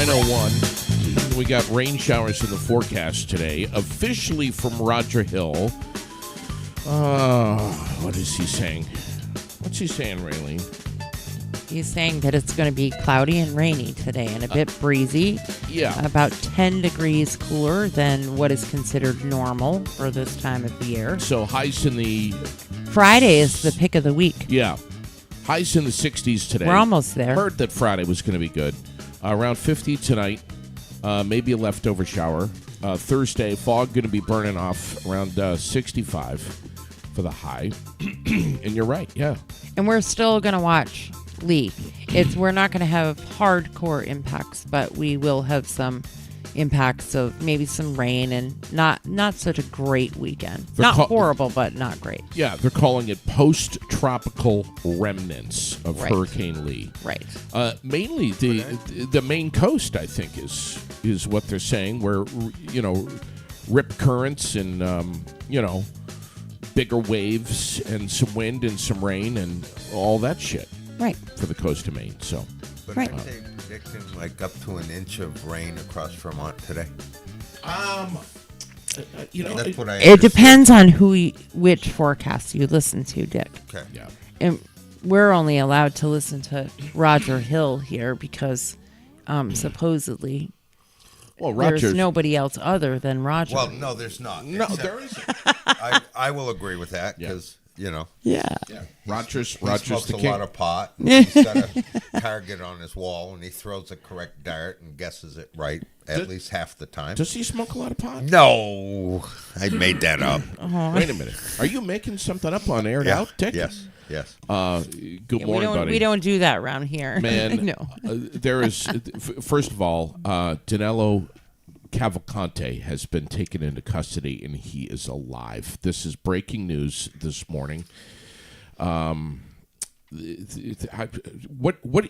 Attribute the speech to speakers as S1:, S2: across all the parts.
S1: 9:01. We got rain showers in the forecast today. Officially from Roger Hill. What is he saying? What's he saying, Raylene?
S2: He's saying that it's going to be cloudy and rainy today and a bit breezy.
S1: Yeah.
S2: About 10 degrees cooler than what is considered normal for this time of the year.
S1: So highs in the...
S2: Friday is the pick of the week.
S1: Yeah. Highs in the 60s today.
S2: We're almost there.
S1: Heard that Friday was going to be good. Around 50 tonight. Maybe a leftover shower. Thursday, fog going to be burning off around 65 for the high. And you're right, yeah.
S2: And we're still going to watch Lee. We're not going to have hardcore impacts, but we will have some impacts of maybe some rain and not such a great weekend. Not horrible, but not great.
S1: Yeah, they're calling it post-tropical remnants of Hurricane Lee.
S2: Right.
S1: Mainly the Maine coast, I think, is what they're saying, where, rip currents and, bigger waves and some wind and some rain and all that shit.
S2: Right.
S1: For the coast of Maine, so.
S3: But aren't they predicting like up to an inch of rain across Vermont today? That's what
S2: it depends on which forecast you listen to, Dick.
S3: Okay.
S1: Yeah.
S2: And we're only allowed to listen to Roger Hill here because supposedly there's nobody else other than Roger.
S3: Well, no, there's not.
S1: No, there isn't.
S3: I will agree with that because,
S2: Yeah.
S1: Roger's
S3: smokes
S1: the
S3: a
S1: king.
S3: lot of pot. He's got a target on his wall, and he throws a correct dart and guesses it right at least half the time.
S1: Does he smoke a lot of pot?
S3: No, I made that up.
S1: Wait a minute. Are you making something up on air now, Dick?
S3: Yes.
S1: Good morning, buddy.
S2: We don't do that around here.
S1: Man,
S2: no.
S1: There is, first of all, Danilo Cavalcante has been taken into custody, and he is alive. This is breaking news this morning. What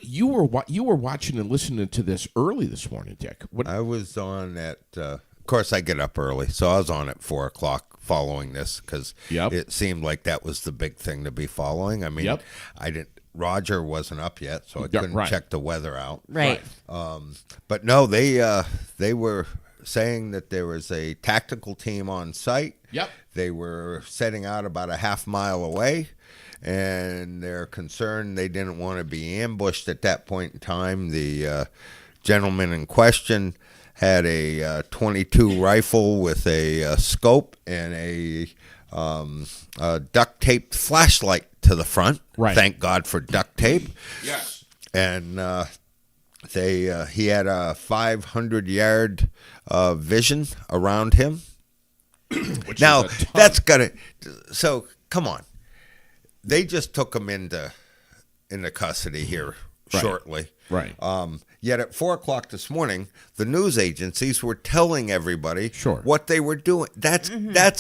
S1: you were watching and listening to this early this morning, Dick?
S3: I was on at. Of course, I get up early, so I was on at 4:00 following this because it seemed like that was the big thing to be following. I mean, I didn't. Roger wasn't up yet, so I couldn't check the weather out.
S2: Right.
S3: But no, they were saying that there was a tactical team on site.
S1: Yep.
S3: They were setting out about a half mile away, and they're concerned they didn't want to be ambushed at that point in time. The gentleman in question had a .22 rifle with a scope and a duct-taped flashlight to the front.
S1: Right.
S3: Thank God for duct tape.
S1: Yes.
S3: And he had a 500-yard vision around him. Now, that's got to... So, come on. They just took him into custody here shortly.
S1: Right.
S3: Yet at 4:00 this morning, the news agencies were telling everybody what they were doing. That's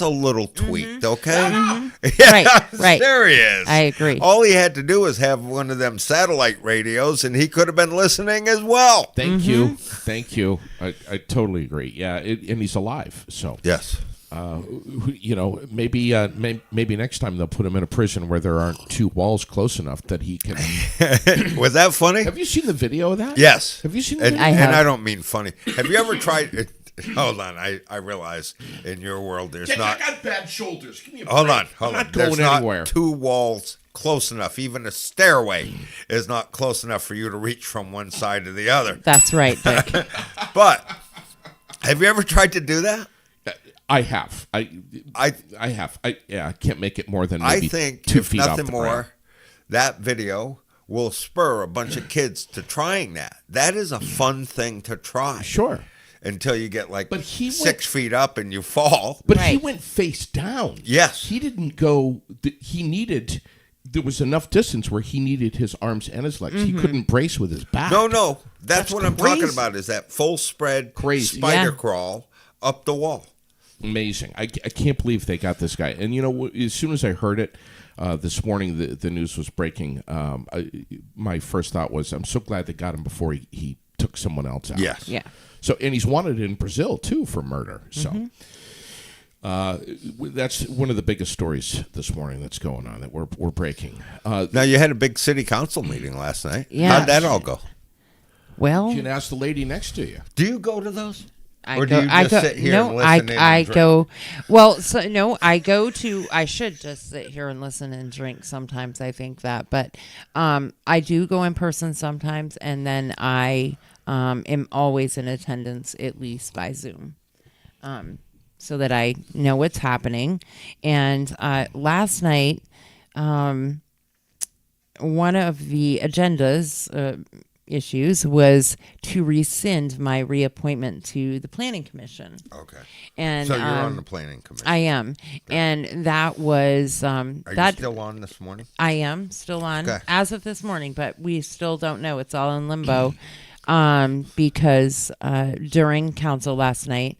S3: a little tweaked, okay? Yeah,
S2: right.
S3: There he is.
S2: I agree.
S3: All he had to do was have one of them satellite radios, and he could have been listening as well.
S1: Thank you. I totally agree. Yeah, and he's alive. So
S3: yes.
S1: Maybe next time they'll put him in a prison where there aren't two walls close enough that he can.
S3: Was that funny?
S1: Have you seen the video of that?
S3: Yes.
S1: Have you seen the video?
S3: And I don't mean funny. Have you ever tried? Hold on. I realize in your world there's not.
S1: I got bad shoulders. Give me a
S3: hold
S1: break.
S3: on.
S1: I'm not
S3: There's
S1: going anywhere.
S3: Not two walls close enough. Even a stairway is not close enough for you to reach from one side to the other.
S2: That's right, Dick.
S3: But have you ever tried to do that?
S1: I have. I have. I can't make it more than maybe
S3: I think
S1: 2
S3: if
S1: feet off
S3: nothing
S1: the
S3: more,
S1: ground.
S3: that video will spur a bunch of kids to trying that. That is a fun thing to try.
S1: Sure.
S3: Until you get like
S1: But he
S3: 6 feet up and you fall.
S1: But he went face down.
S3: Yes.
S1: He didn't go. There was enough distance where he needed his arms and his legs. He couldn't brace with his back.
S3: No. That's what I'm
S1: crazy.
S3: talking about is that full spread spider crawl up the wall.
S1: Amazing. I can't believe they got this guy. And, as soon as I heard it this morning, the news was breaking, my first thought was, I'm so glad they got him before he took someone else out.
S3: Yes.
S2: Yeah.
S1: So, and he's wanted in Brazil, too, for murder. So that's one of the biggest stories this morning that's going on that we're breaking.
S3: Now, you had a big city council meeting last night.
S2: Yeah.
S3: How'd that all go?
S2: Well,
S1: You can ask the lady next to you.
S3: Do you go to those?
S2: I
S3: Or
S2: go,
S3: do you
S2: I
S3: just
S2: go,
S3: sit here
S2: no,
S3: and listen in
S2: I
S3: and drink?
S2: go, well, so, no, I go to, I should just sit here and listen and drink sometimes. I think that, but I do go in person sometimes, and then I am always in attendance, at least by Zoom, so that I know what's happening. And last night, one of the agendas issues was to rescind my reappointment to the Planning Commission.
S3: Okay.
S2: And
S3: So you're on the Planning Commission.
S2: I am, and that was
S3: Are
S2: that
S3: you still on this morning?
S2: I am still on
S3: Okay.
S2: as of this morning, but we still don't know. It's all in limbo because during council last night,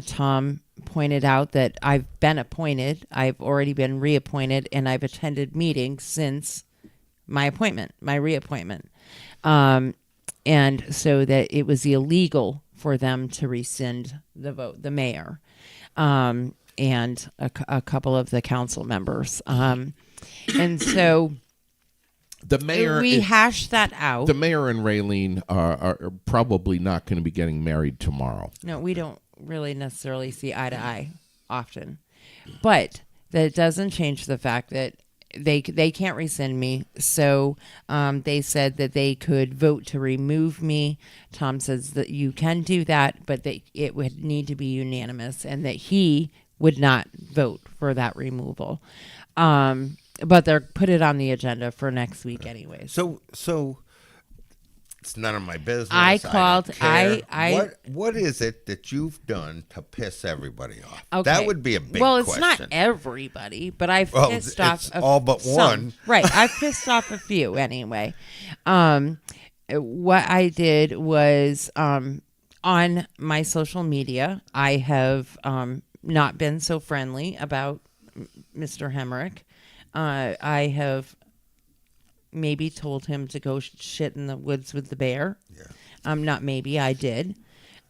S2: Tom pointed out that I've been appointed. I've already been reappointed, and I've attended meetings since my reappointment. And so that it was illegal for them to rescind the vote, the mayor, and a couple of the council members. And so
S1: The mayor.
S2: we hashed that out.
S1: The mayor and Raylene are probably not going to be getting married tomorrow.
S2: No, we don't really necessarily see eye to eye often, but that doesn't change the fact that they can't rescind me. So they said that they could vote to remove me. Tom says that you can do that, but that it would need to be unanimous, and that he would not vote for that removal. But they're put it on the agenda for next week anyways.
S3: So it's none of my business.
S2: I called.
S3: don't care. What is it that you've done to piss everybody off?
S2: Okay.
S3: That would be a big
S2: Well, it's
S3: question.
S2: not everybody, but I've
S3: Well,
S2: pissed off
S3: it's all but
S2: some.
S3: one.
S2: Right, I've pissed off a few anyway. What I did was on my social media, I have not been so friendly about Mr. Hemrick. I have maybe told him to go shit in the woods with the bear.
S3: Yeah.
S2: Not maybe, I did.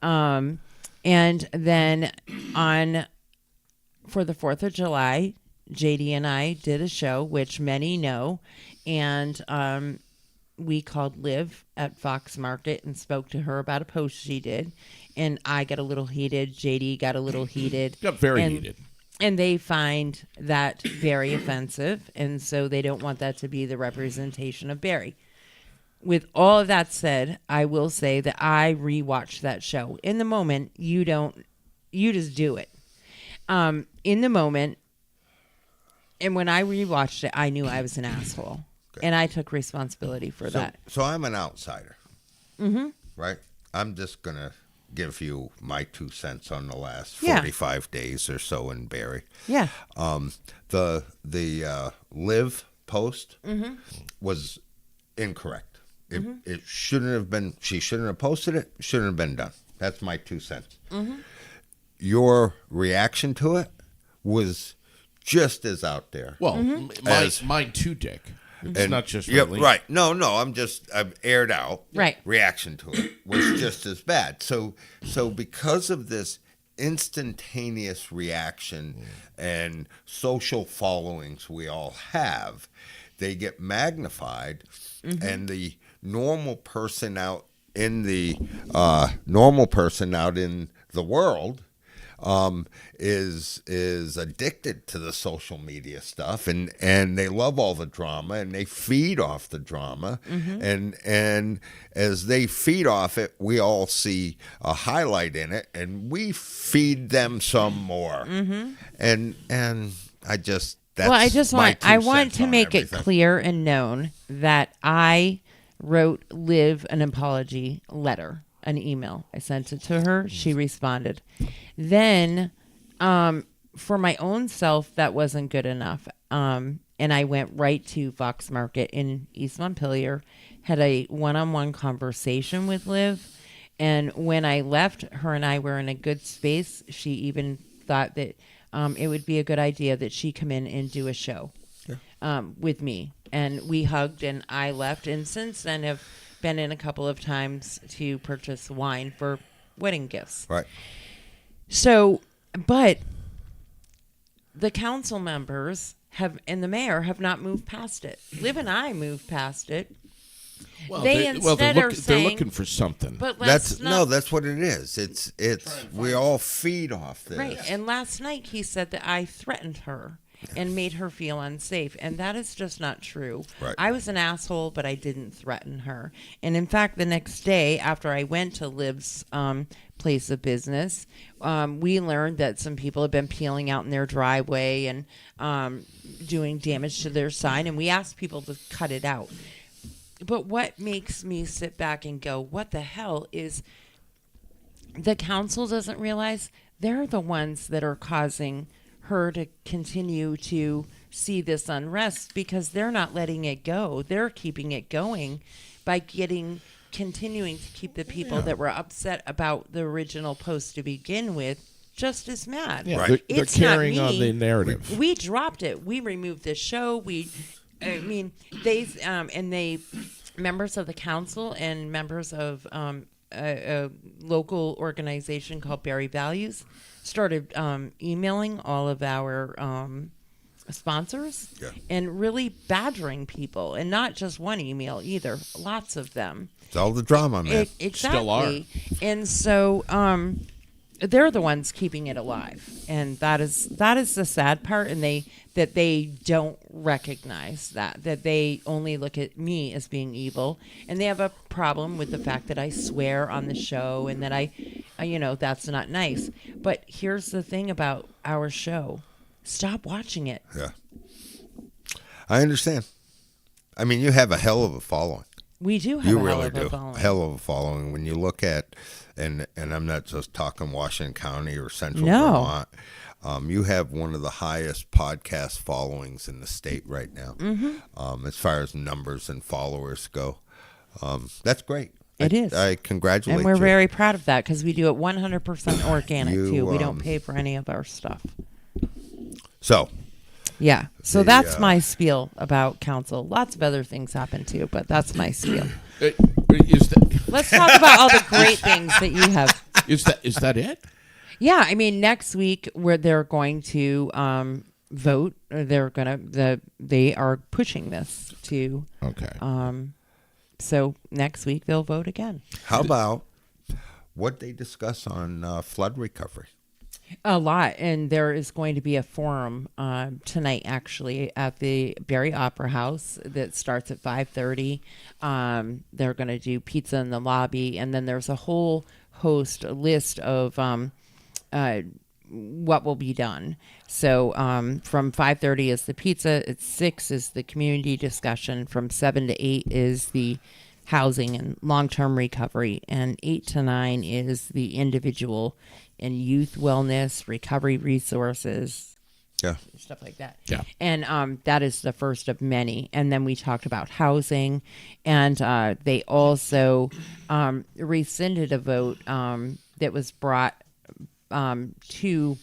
S2: And then for the 4th of July, JD and I did a show, which many know, and we called Liv at Fox Market and spoke to her about a post she did, and I got a little heated. JD got a little heated.
S1: Got very heated.
S2: And they find that very offensive, and so they don't want that to be the representation of Barry. With all of that said, I will say that I rewatched that show. In the moment, you just do it. In the moment, and when I rewatched it, I knew I was an asshole.
S3: Okay.
S2: And I took responsibility for that.
S3: So I'm an outsider. Mm-hmm. Right? I'm just going to give you my 2 cents on the last 45 days or so in Barry.
S2: Yeah.
S3: The Liv post was incorrect. It shouldn't have been. She shouldn't have posted it. Shouldn't have been done. That's my 2 cents. Your reaction to it was just as out there.
S1: Well, mine too, Dick. It's not just
S3: yeah,
S1: Raylene.
S3: right. No, I've aired out.
S2: Right.
S3: Reaction to it was just as bad. So because of this instantaneous reaction and social followings we all have, they get magnified, and the normal person out in the world is addicted to the social media stuff, and they love all the drama, and they feed off the drama, and as they feed off it, we all see a highlight in it, and we feed them some more, and I just
S2: I want to make it
S3: everything.
S2: clear and known that I wrote Liv an apology letter, an email. I sent it to her. She responded. Then, for my own self, that wasn't good enough. And I went right to Fox Market in East Montpelier, had a one-on-one conversation with Liv. And when I left, her and I were in a good space. She even thought that it would be a good idea that she come in and do a show with me. And we hugged, and I left. And since then have been in a couple of times to purchase wine for wedding gifts.
S3: Right.
S2: So, but the council members and the mayor have not moved past it. Liv and I moved past it.
S1: Well,
S2: They instead are
S1: they're
S2: saying,
S1: looking for something.
S2: but
S3: That's that's what it is. It's we all feed off this.
S2: right. And last night he said that I threatened her and made her feel unsafe, and that is just not true.
S3: Right.
S2: I was an asshole, but I didn't threaten her. And in fact, the next day after I went to Liv's place of business, we learned that some people had been peeling out in their driveway and doing damage to their sign, and we asked people to cut it out. But what makes me sit back and go, what the hell, is the council doesn't realize they're the ones that are causing her to continue to see this unrest because they're not letting it go. They're keeping it going by continuing to keep the people that were upset about the original post to begin with just as mad.
S1: Yeah,
S3: Right.
S1: they're
S2: It's not
S1: carrying on
S2: me.
S1: the narrative.
S2: We dropped it. We removed the show. They members of the council and members of a local organization called Berry Values started emailing all of our sponsors and really badgering people, and not just one email either, lots of them.
S3: It's all the drama, man.
S2: Exactly.
S1: Still are.
S2: And so they're the ones keeping it alive, and that is the sad part. And that they don't recognize that they only look at me as being evil, and they have a problem with the fact that I swear on the show and that I that's not nice. But here's the thing about our show: stop watching it.
S3: Yeah, I understand. I mean, you have a hell of a following.
S2: We do have
S3: You
S2: a hell
S3: really
S2: of a
S3: do.
S2: following.
S3: Hell of a following. When you look at, and I'm not just talking Washington County or Central
S2: No.
S3: Vermont. You have one of the highest podcast followings in the state right now, as far as numbers and followers go. That's great.
S2: It is.
S3: I congratulate
S2: And we're
S3: you.
S2: very proud of that because we do it 100% organic,
S3: You,
S2: too. We don't pay for any of our stuff.
S3: So,
S2: Yeah. So
S3: The,
S2: that's my spiel about council. Lots of other things happen, too, but that's my spiel.
S1: Is that
S2: Let's talk about all the great things that you have.
S1: is that it?
S2: Yeah. I mean, next week, where they're going to vote, they are pushing this to.
S1: Okay.
S2: So next week, they'll vote again.
S3: how about what they discuss on flood recovery?
S2: A lot, and there is going to be a forum tonight, actually, at the Berry Opera House that starts at 5:30. They're going to do pizza in the lobby, and then there's a whole list of what will be done. So from 5:30 is the pizza, at 6 is the community discussion, from 7 to 8 is the housing and long-term recovery, and 8 to 9 is the individual and youth wellness, recovery resources, stuff like that.
S1: Yeah.
S2: And that is the first of many. And then we talked about housing, and they also rescinded a vote that was brought to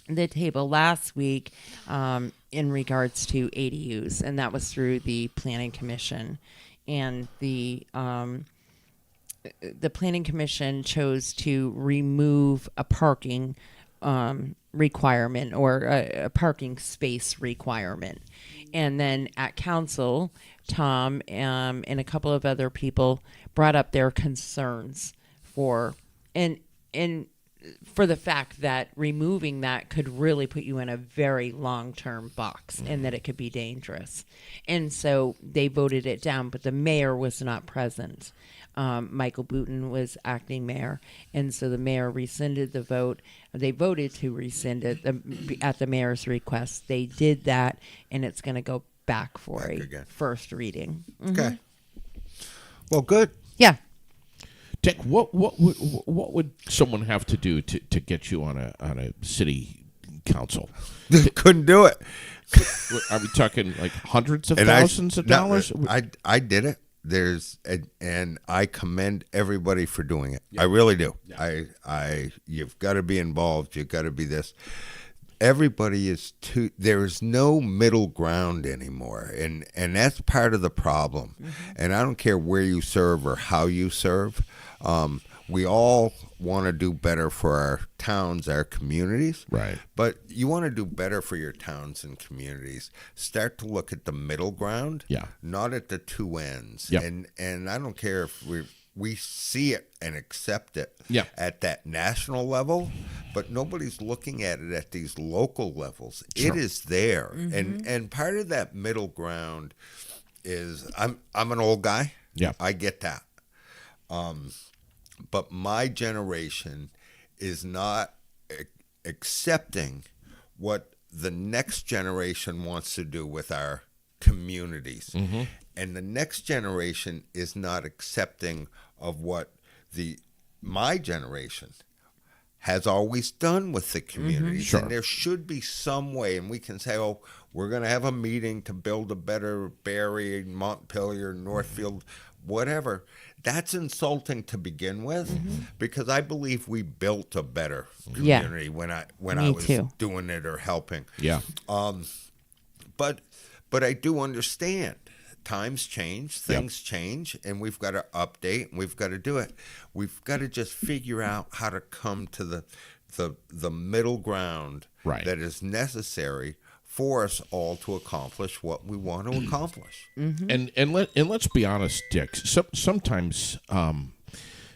S2: the table last week in regards to ADUs, and that was through the Planning Commission. And the Planning Commission chose to remove a parking requirement, or a parking space requirement. And then at council, Tom and a couple of other people brought up their concerns for the fact that removing that could really put you in a very long-term box, and that it could be dangerous. And so they voted it down, but the mayor was not present. Michael Booton was acting mayor, and so the mayor rescinded the vote. They voted to rescind it at the mayor's request. They did that, and it's going to go back for
S3: again.
S2: first reading.
S3: Okay. Well, good.
S2: Yeah.
S1: Dick, what would someone have to do to get you on a city council?
S3: Couldn't do it.
S1: Are we talking like hundreds of
S3: And
S1: thousands of dollars?
S3: I did it. And I commend everybody for doing it. I really do. Yeah. You've got to be involved. You've got to be this. Everybody is there is no middle ground anymore, and that's part of the problem. And I don't care where you serve or how you serve. we all want to do better for our towns, our communities.
S1: Right.
S3: But you want to do better for your towns and communities. Start to look at the middle ground,
S1: Yeah.
S3: not at the two ends.
S1: Yep.
S3: And I don't care if we see it and accept it
S1: Yeah.
S3: at that national level, but nobody's looking at it at these local levels.
S1: Sure.
S3: It is there. And part of that middle ground is I'm an old guy.
S1: Yeah.
S3: I get that. But my generation is not accepting what the next generation wants to do with our communities. And the next generation is not accepting of what my generation has always done with the communities.
S1: Sure.
S3: And there should be some way, and we can say, oh, we're going to have a meeting to build a better Barrie, Montpelier, Northfield, whatever. That's insulting to begin with, because I believe we built a better community when I was doing it or helping.
S1: Yeah.
S3: But I do understand. Times change, things change, and we've got to update, and we've got to do it. We've got to just figure out how to come to the middle ground that is necessary for us all to accomplish what we want to accomplish.
S1: And let's be honest, Dick. Sometimes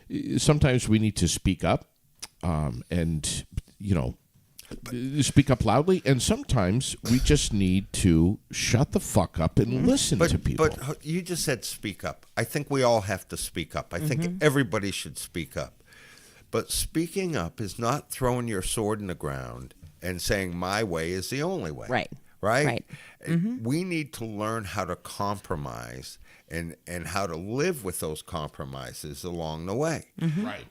S1: we need to speak up, and speak up loudly. And sometimes we just need to shut the fuck up and listen to people.
S3: But you just said speak up. I think we all have to speak up. I think everybody should speak up. But speaking up is not throwing your sword in the ground and saying my way is the only way. Right? We need to learn how to compromise and how to live with those compromises along the way.
S1: Right.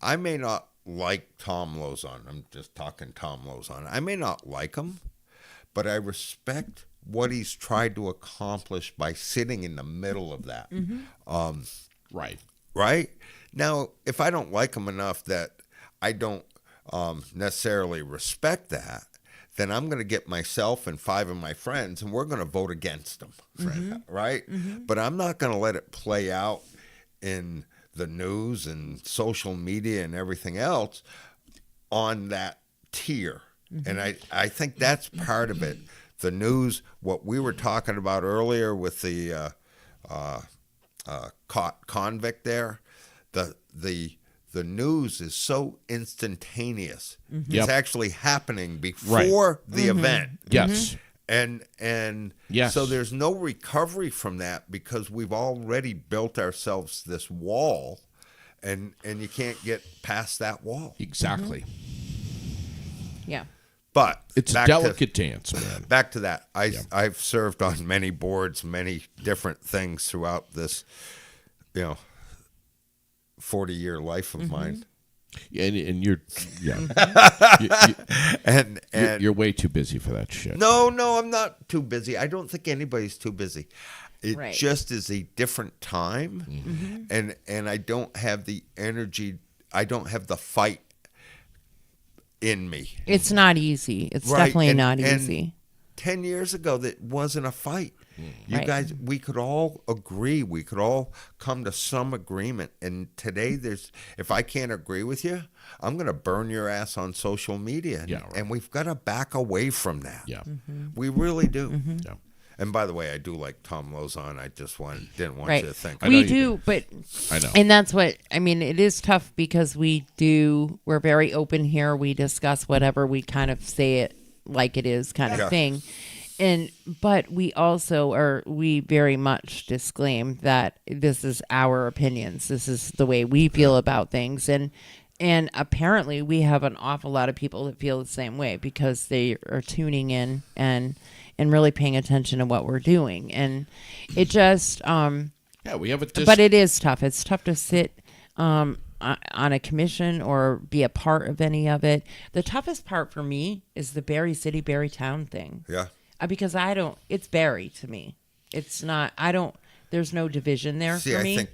S3: I may not like Tom Lozon. I'm just talking Tom Lozon. I may not like him, but I respect what he's tried to accomplish by sitting in the middle of that. Right? Now, if I don't like him enough that I don't necessarily respect that, then I'm going to get myself and 5 of my friends, and we're going to vote against him, right? But I'm not going to let it play out in the news and social media and everything else on that tier. And I think that's part of it. The news, what we were talking about earlier with the convict there, the news is so instantaneous. It's actually happening before the event.
S1: Yes.
S3: And
S1: yes.
S3: So there's no recovery from that because we've already built ourselves this wall, and you can't get past that wall.
S1: Exactly.
S2: Yeah.
S3: But
S1: it's a delicate dance, man.
S3: Back to that. I've served on many boards, many different things throughout this, 40-year life of mine.
S1: And you're you're way too busy for that shit.
S3: No, I'm not too busy. I don't think anybody's too busy. It just is a different time, and I don't have the energy. I don't have the fight in me.
S2: It's not easy. It's definitely not easy.
S3: 10 years ago, that wasn't a fight. You guys, we could all agree. We could all come to some agreement. And today, if I can't agree with you, I'm going to burn your ass on social media. And we've got to back away from that.
S1: Yeah.
S3: We really do.
S1: Yeah.
S3: And by the way, I do like Tom Lozon. I just didn't want you to think.
S2: We do, but
S1: I know.
S2: And that's what, it is tough because we're very open here. We discuss whatever, we kind of say it like it is kind of thing. But we also we very much disclaim that this is our opinions. This is the way we feel about things. And apparently we have an awful lot of people that feel the same way because they are tuning in and really paying attention to what we're doing. And it just,
S1: we have
S2: but it is tough. It's tough to sit, on a commission or be a part of any of it. The toughest part for me is the Barrie City, Barrie Town thing.
S3: Yeah.
S2: Because it's Barrie to me. It's not, there's no division there for me.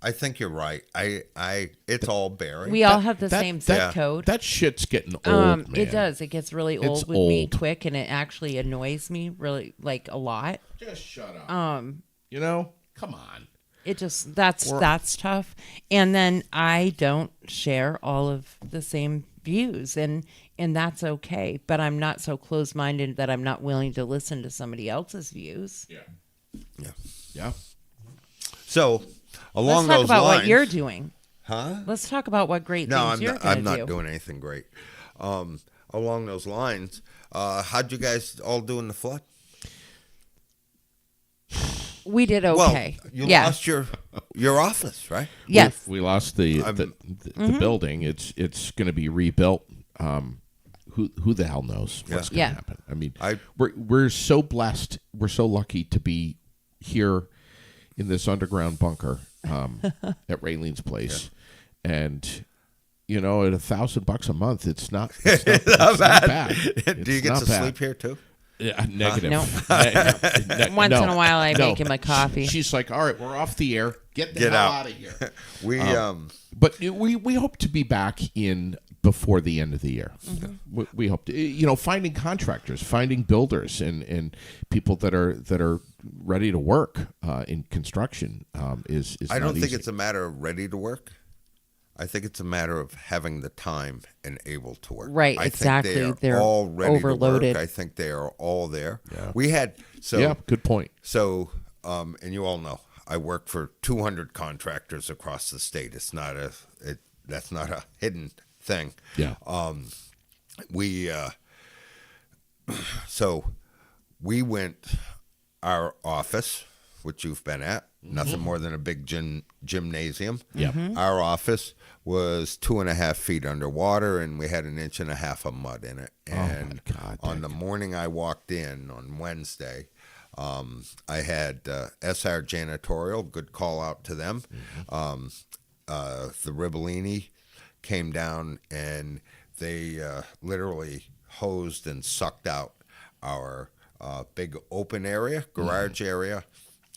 S3: I think you're right. It's all Barrie.
S2: We all have the same zip code.
S1: That shit's getting old, man.
S2: It does. It gets really old with me quick, and it actually annoys me really, a lot.
S1: Just shut up. Come on.
S2: It just that's tough. And then I don't share all of the same views, and that's okay. But I'm not so closed-minded that I'm not willing to listen to somebody else's views.
S1: Yeah.
S3: So along
S2: Let's talk
S3: those
S2: about
S3: lines,
S2: what you're doing.
S3: huh?
S2: Let's talk about what great
S3: No,
S2: things you're
S3: I'm
S2: going to do.
S3: not doing anything great. Along those lines, how'd you guys all do in the flood?
S2: We did okay.
S3: Well, you lost your office, right?
S2: Yes.
S1: We lost the building. It's going to be rebuilt. Who the hell knows what's going to happen? I mean, we're so blessed. We're so lucky to be here in this underground bunker at Raylene's place, and at $1,000 a month, it's not bad.
S3: Do you get to sleep here too?
S1: Negative.
S2: No. Once in a while, I make him a coffee.
S1: She's like, "All right, we're off the air. Get the hell out of here." But we hope to be back in before the end of the year. Mm-hmm. We hope to, finding contractors, finding builders, and people that are ready to work in construction is.
S3: I don't think
S1: easy.
S3: it's a matter of ready to work. I think it's a matter of having the time and able to work.
S2: Right,
S3: I
S2: exactly.
S3: Think they're all ready
S2: overloaded.
S3: to work. I think they are all there.
S1: Yeah.
S3: We had
S1: good point.
S3: So, and you all know, I work for 200 contractors across the state. It's not that's not a hidden thing.
S1: Yeah.
S3: So we went our office, which you've been at, nothing more than a big gymnasium.
S1: Yeah.
S2: Mm-hmm.
S3: Our office was 2.5 feet underwater, and we had 1.5 inches of mud in it. And
S1: my God,
S3: on the morning I walked in on Wednesday, I had SR Janitorial, good call out to them. The Ribellini came down, and they literally hosed and sucked out our big open area, garage area,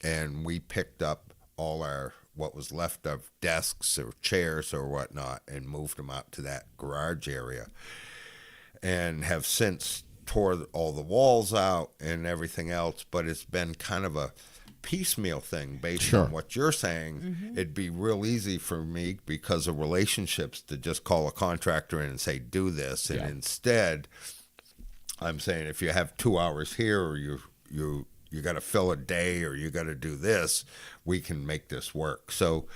S3: and we picked up all our what was left of desks or chairs or whatnot and moved them out to that garage area, and have since tore all the walls out and everything else. But it's been kind of a piecemeal thing based on what you're saying. Mm-hmm. It'd be real easy for me because of relationships to just call a contractor in and say, do this. And instead, I'm saying if you have 2 hours here, or you got to fill a day, or you got to do this, we can make this work. So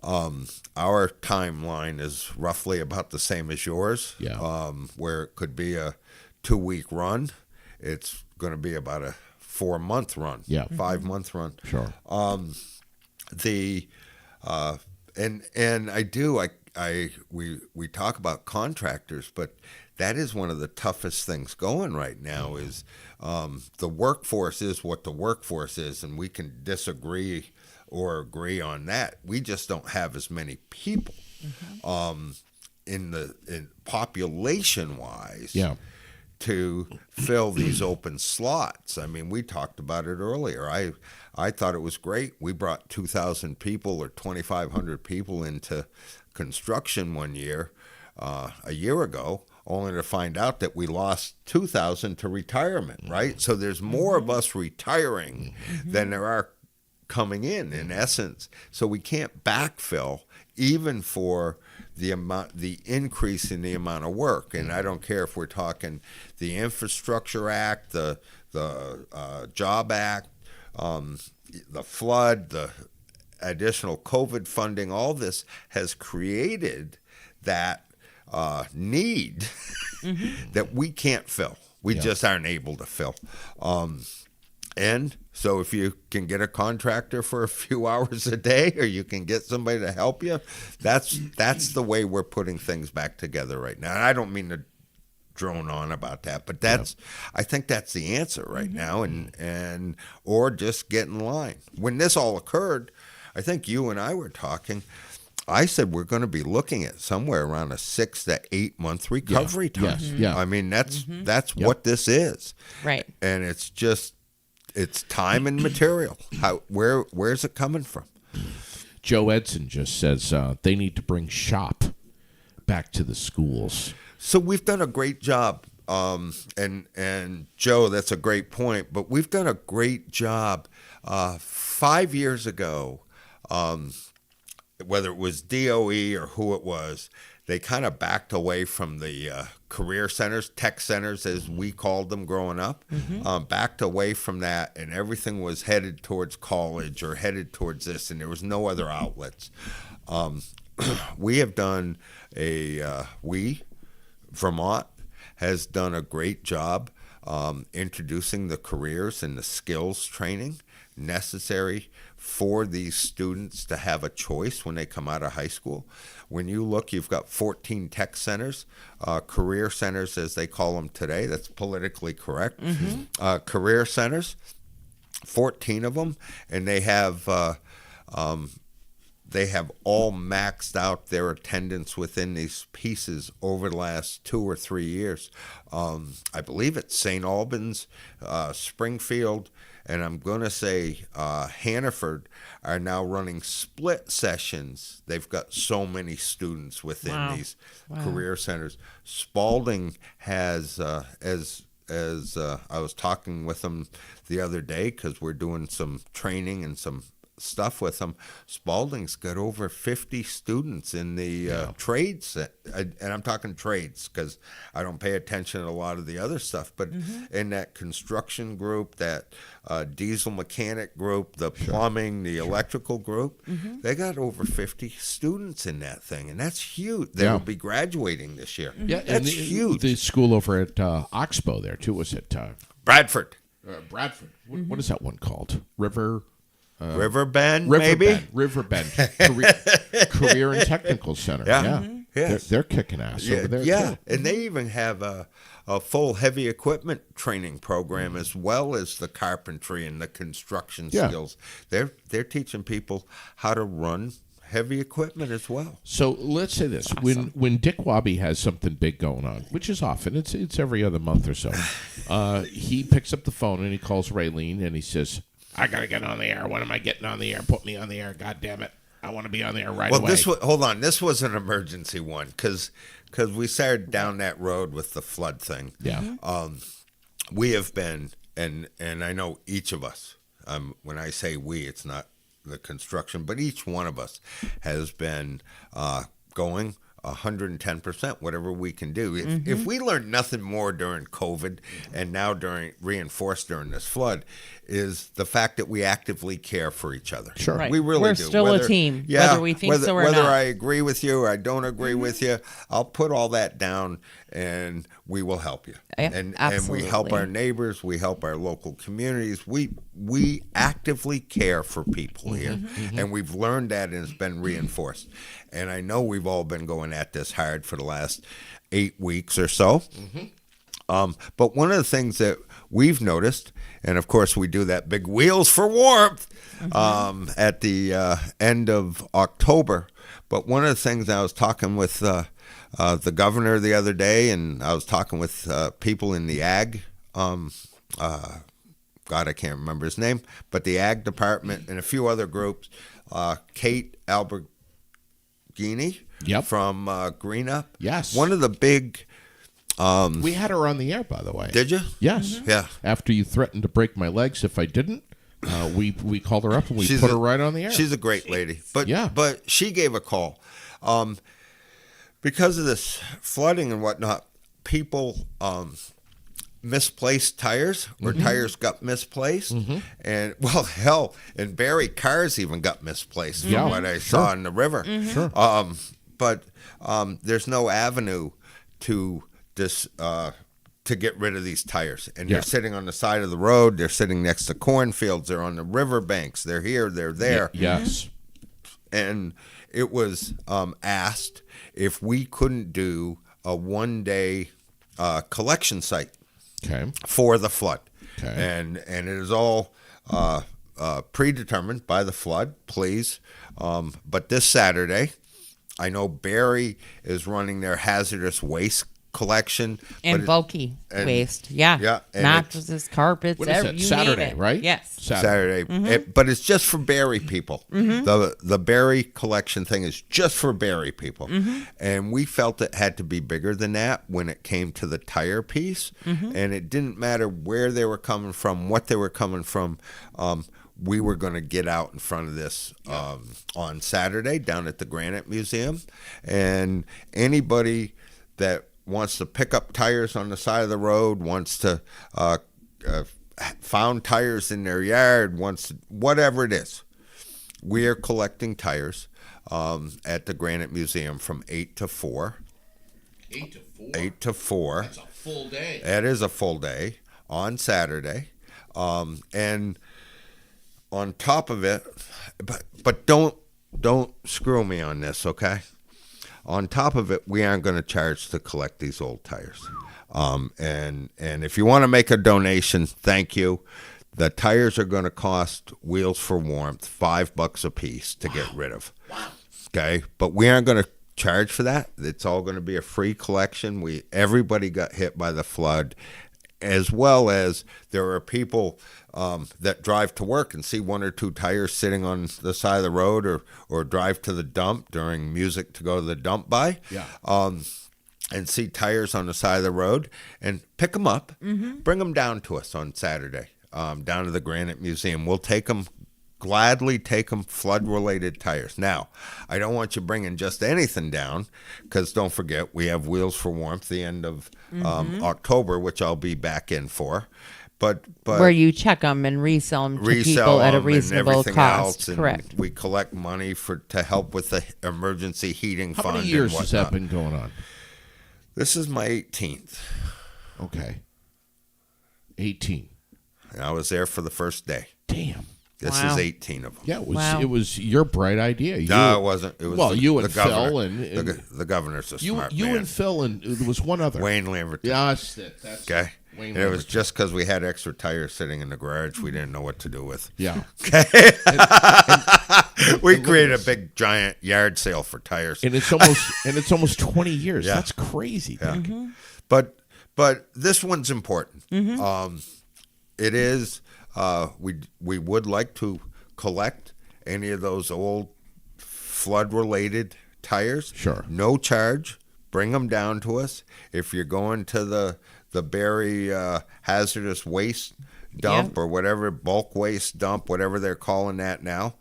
S3: our timeline is roughly about the same as yours, where it could be a 2-week run. It's going to be about a 4-month run, 5-month run.
S1: Sure.
S3: We talk about contractors, but that is one of the toughest things going right now. Is the workforce is what the workforce is, and we can disagree or agree on that. We just don't have as many people in population wise. To fill these open slots. I mean, we talked about it earlier. I thought it was great. We brought 2,000 people or 2,500 people into construction one year, a year ago, only to find out that we lost 2,000 to retirement, right? So there's more of us retiring than there are coming in essence. So we can't backfill even for the increase in the amount of work. And I don't care if we're talking the Infrastructure Act, the Job Act, the flood, the additional COVID funding. All this has created that need that we can't fill. We just aren't able to fill. And so if you can get a contractor for a few hours a day, or you can get somebody to help you, that's the way we're putting things back together right now. And I don't mean to drone on about that, but I think that's the answer right now, and or just get in line. When this all occurred, I think you and I were talking. I said we're going to be looking at somewhere around a 6 to 8 month recovery time.
S1: Yes.
S3: I mean, that's what this is.
S2: Right.
S3: And it's just, it's time and material. Where's it coming from?
S1: Joe Edson just says they need to bring shop back to the schools.
S3: So we've done a great job. And Joe, that's a great point. But we've done a great job. 5 years ago, whether it was DOE or who it was, they kind of backed away from the career centers, tech centers, as we called them growing up, backed away from that, and everything was headed towards college or headed towards this, and there was no other outlets. We have done Vermont has done a great job introducing the careers and the skills training necessary for these students to have a choice when they come out of high school. When you look, you've got 14 tech centers, career centers as they call them today. That's politically correct. Career centers, 14 of them, and they have all maxed out their attendance within these pieces over the last 2 or 3 years. I believe it's St. Albans, Springfield, and I'm going to say Hannaford are now running split sessions. They've got so many students within these career centers. Spalding has, as I was talking with them the other day because we're doing some training and some stuff with them. Spalding's got over 50 students in the trades, and I'm talking trades because I don't pay attention to a lot of the other stuff, but in that construction group, that diesel mechanic group, the plumbing, the electrical group, they got over 50 students in that thing, and that's huge. They will be graduating this year.
S1: Yeah,
S3: that's huge.
S1: The school over at Oxbow there too, was it
S3: Bradford.
S1: Bradford. What is that one called?
S3: Riverbend, maybe?
S1: Riverbend Career and Technical Center. Yeah.
S3: Yes.
S1: They're kicking ass over there, too.
S3: And they even have a full heavy equipment training program as well as the carpentry and the construction skills. They're teaching people how to run heavy equipment as well.
S1: So let's say this. Awesome. When Dick Wobby has something big going on, which is often, it's every other month or so, he picks up the phone and he calls Raylene and he says, I got to get on the air. When am I getting on the air? Put me on the air. God damn it. I want to be on the air away.
S3: Hold on. This was an emergency one because we started down that road with the flood thing.
S1: Yeah.
S3: We have been, and I know each of us, when I say we, it's not the construction, but each one of us has been going 110%, whatever we can do. If we learned nothing more during COVID and now reinforced during this flood, is the fact that we actively care for each other.
S1: Sure.
S2: Right.
S3: We really
S2: We're
S3: do.
S2: still a team, whether we think so or not.
S3: Whether I agree with you or I don't agree with you, I'll put all that down and we will help you.
S2: Yeah,
S3: and
S2: absolutely.
S3: we help our neighbors, we help our local communities. We actively care for people here. And we've learned that and it's been reinforced. And I know we've all been going at this hard for the last 8 weeks or so. But one of the things that we've noticed, and of course we do that big Wheels for Warmth at the end of October. But one of the things I was talking with the governor the other day, and I was talking with people in the ag, God, I can't remember his name, but the ag department and a few other groups, Kate Alberghini from Greenup.
S1: Yes.
S3: One of the big...
S1: we had her on the air, by the way.
S3: Did you?
S1: Yes.
S3: Yeah.
S1: After you threatened to break my legs if I didn't, we called her up and we put her right on the air.
S3: She's a great lady. But she gave a call. Because of this flooding and whatnot, people misplaced tires or tires got misplaced. And, well, hell, in Barry, cars even got misplaced from what I saw in the river.
S1: Sure.
S3: But there's no avenue to this to get rid of these tires, and they're sitting on the side of the road. They're sitting next to cornfields. They're on the river banks. They're here. They're there.
S1: Yes.
S3: And it was asked if we couldn't do a one-day collection site for the flood. Okay. And it is all predetermined by the flood. Please, but this Saturday, I know Barry is running their hazardous waste collection.
S2: And bulky waste. Yeah.
S3: Yeah. And
S2: mattresses, carpets,
S1: What is that?
S2: you
S1: Saturday,
S2: name it.
S1: right?
S2: Yes.
S3: Saturday. But it's just for berry people. The berry collection thing is just for berry people. And we felt it had to be bigger than that when it came to the tire piece. And it didn't matter where they were coming from, what they were coming from. We were going to get out in front of this on Saturday down at the Granite Museum. And anybody that wants to pick up tires on the side of the road, wants to found tires in their yard, wants to, whatever it is, we are collecting tires at the Granite Museum from 8 to 4.
S1: 8 to 4?
S3: 8 to 4.
S1: That's a full day.
S3: That is a full day on Saturday. And on top of it, but don't screw me on this, okay? On top of it, we aren't going to charge to collect these old tires. And if you want to make a donation, thank you. The tires are going to cost Wheels for Warmth $5 a piece to get rid of.
S1: Wow.
S3: Okay, but we aren't going to charge for that. It's all going to be a free collection. Everybody got hit by the flood, as well as there are people that drive to work and see one or two tires sitting on the side of the road, or drive to the dump during music to go to the dump by.
S1: Yeah.
S3: And see tires on the side of the road and pick them up, bring them down to us on Saturday, down to the Granite Museum. We'll gladly take them, flood-related tires. Now, I don't want you bringing just anything down, because don't forget, we have Wheels for Warmth the end of October, which I'll be back in for. But
S2: where you check them and resell them to people at a reasonable cost. Correct.
S3: We collect money to help with the emergency heating fund.
S1: How many years has that been going on?
S3: This is my 18th.
S1: Okay. 18.
S3: And I was there for the first day.
S1: Damn.
S3: This is 18 of them.
S1: Yeah, it was your bright idea.
S3: No, it wasn't. It was
S1: you and
S3: the governor.
S1: Phil and
S3: the governor's a smart
S1: you
S3: man.
S1: and Phil, and there was one other.
S3: Wayne Lamberton.
S1: Yeah, that's
S3: okay.
S1: Wayne
S3: and it was just because we had extra tires sitting in the garage we didn't know what to do with.
S1: Yeah.
S3: Okay. We created a big giant yard sale for tires.
S1: And it's almost 20 years. Yeah. That's crazy.
S3: Yeah. But this one's important. It is we would like to collect any of those old flood related tires.
S1: Sure.
S3: No charge. Bring them down to us. If you're going to the Berry hazardous waste dump or whatever, bulk waste dump, whatever they're calling that now,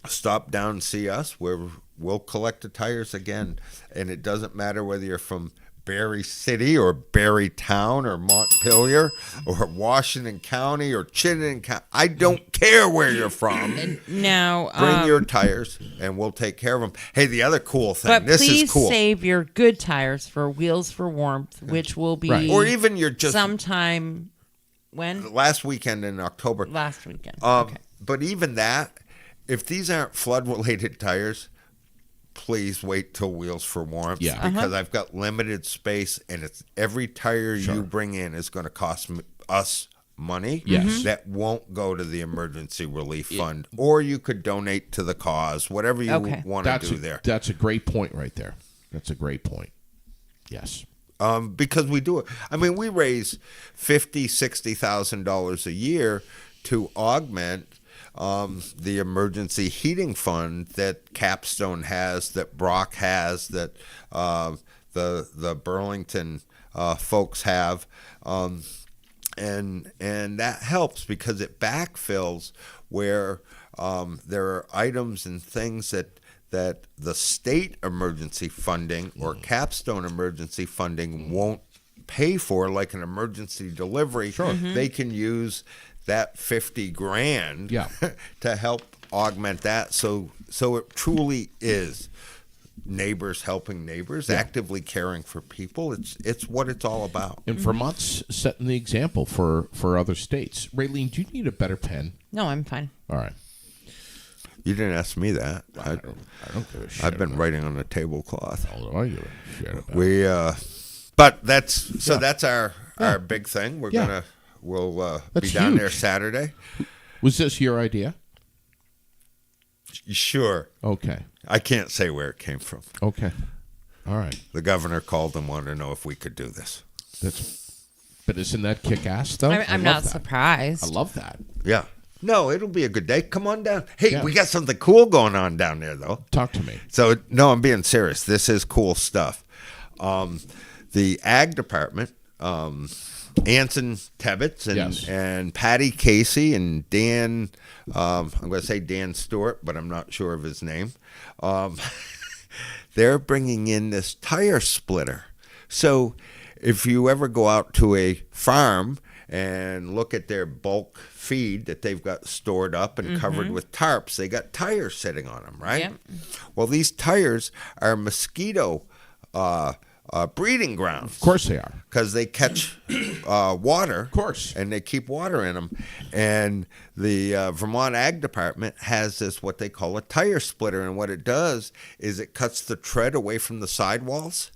S3: stop down and see us. We'll collect the tires again. And it doesn't matter whether you're from Berry City or Berry Town or Montpelier or Washington County or Chittenden County. I don't care where you're from.
S2: Now,
S3: bring your tires and we'll take care of them. Hey, the other cool thing.
S2: But
S3: this
S2: please
S3: is cool.
S2: Save your good tires for Wheels for Warmth, which will be
S3: or even your just
S2: sometime when
S3: last weekend in October.
S2: Last weekend.
S3: Okay. But even that, if these aren't flood related tires, please wait till Wheels for Warmth, because I've got limited space, and it's every tire you bring in is going to cost us money.
S1: Yes.
S3: That won't go to the emergency relief fund, or you could donate to the cause, whatever you want to do there.
S1: That's a great point right there. That's a great point. Yes.
S3: Because we do it. I mean, we raise $50,000-$60,000 a year to augment the emergency heating fund that Capstone has, that Brock has, that the Burlington folks have, and that helps because it backfills where there are items and things that the state emergency funding or Capstone emergency funding won't pay for, like an emergency delivery.
S1: Sure.
S3: They can use that $50,000 to help augment that. So it truly is neighbors helping neighbors, actively caring for people. It's what it's all about.
S1: And Vermont's setting the example for other states. Raylene, do you need a better pen?
S2: No, I'm fine.
S1: All right.
S3: You didn't ask me that.
S1: I don't give a shit.
S3: I've been writing on the tablecloth.
S1: I don't give a shit about
S3: but that's our big thing. We'll be down
S1: huge.
S3: there Saturday.
S1: Was this your idea?
S3: Sure.
S1: Okay.
S3: I can't say where it came from.
S1: Okay. All right.
S3: The governor called and wanted to know if we could do this.
S1: But isn't that kick-ass, though?
S2: I'm not surprised.
S1: I love that.
S3: Yeah. No, it'll be a good day. Come on down. Hey,
S1: Yeah.
S3: we got something cool going on down there, though.
S1: Talk to me.
S3: So, no, I'm being serious. This is cool stuff. The ag department, Anson Tebbets and Patty Casey and Dan, I'm going to say Dan Stewart, but I'm not sure of his name. They're bringing in this tire splitter. So if you ever go out to a farm and look at their bulk feed that they've got stored up and covered with tarps, they got tires sitting on them, right?
S2: Yep.
S3: Well, these tires are mosquito breeding grounds.
S1: Of course they are.
S3: Because they catch water.
S1: Of course.
S3: And they keep water in them. And the Vermont Ag Department has this, what they call a tire splitter. And what it does is it cuts the tread away from the sidewalls.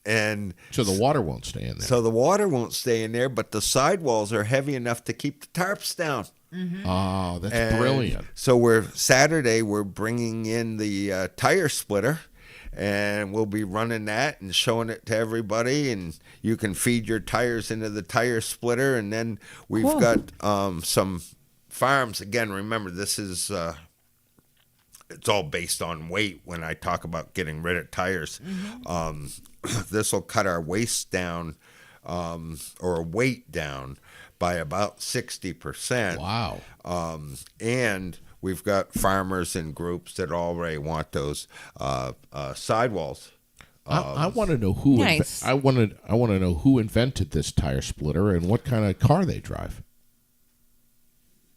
S3: And
S1: So the water won't stay in there.
S3: so the water won't stay in there, but the sidewalls are heavy enough to keep the tarps down.
S1: Oh, that's
S3: And
S1: brilliant.
S3: So Saturday we're bringing in the tire splitter, and we'll be running that and showing it to everybody. And you can feed your tires into the tire splitter, and then we've
S2: Cool.
S3: got some farms. Again, remember this is it's all based on weight. When I talk about getting rid of tires, this will cut our waste down or weight down by about 60%.
S1: Wow.
S3: And we've got farmers and groups that already want those sidewalls.
S1: I want to know who.
S2: Nice.
S1: I want to know who invented this tire splitter and what kind of car they drive.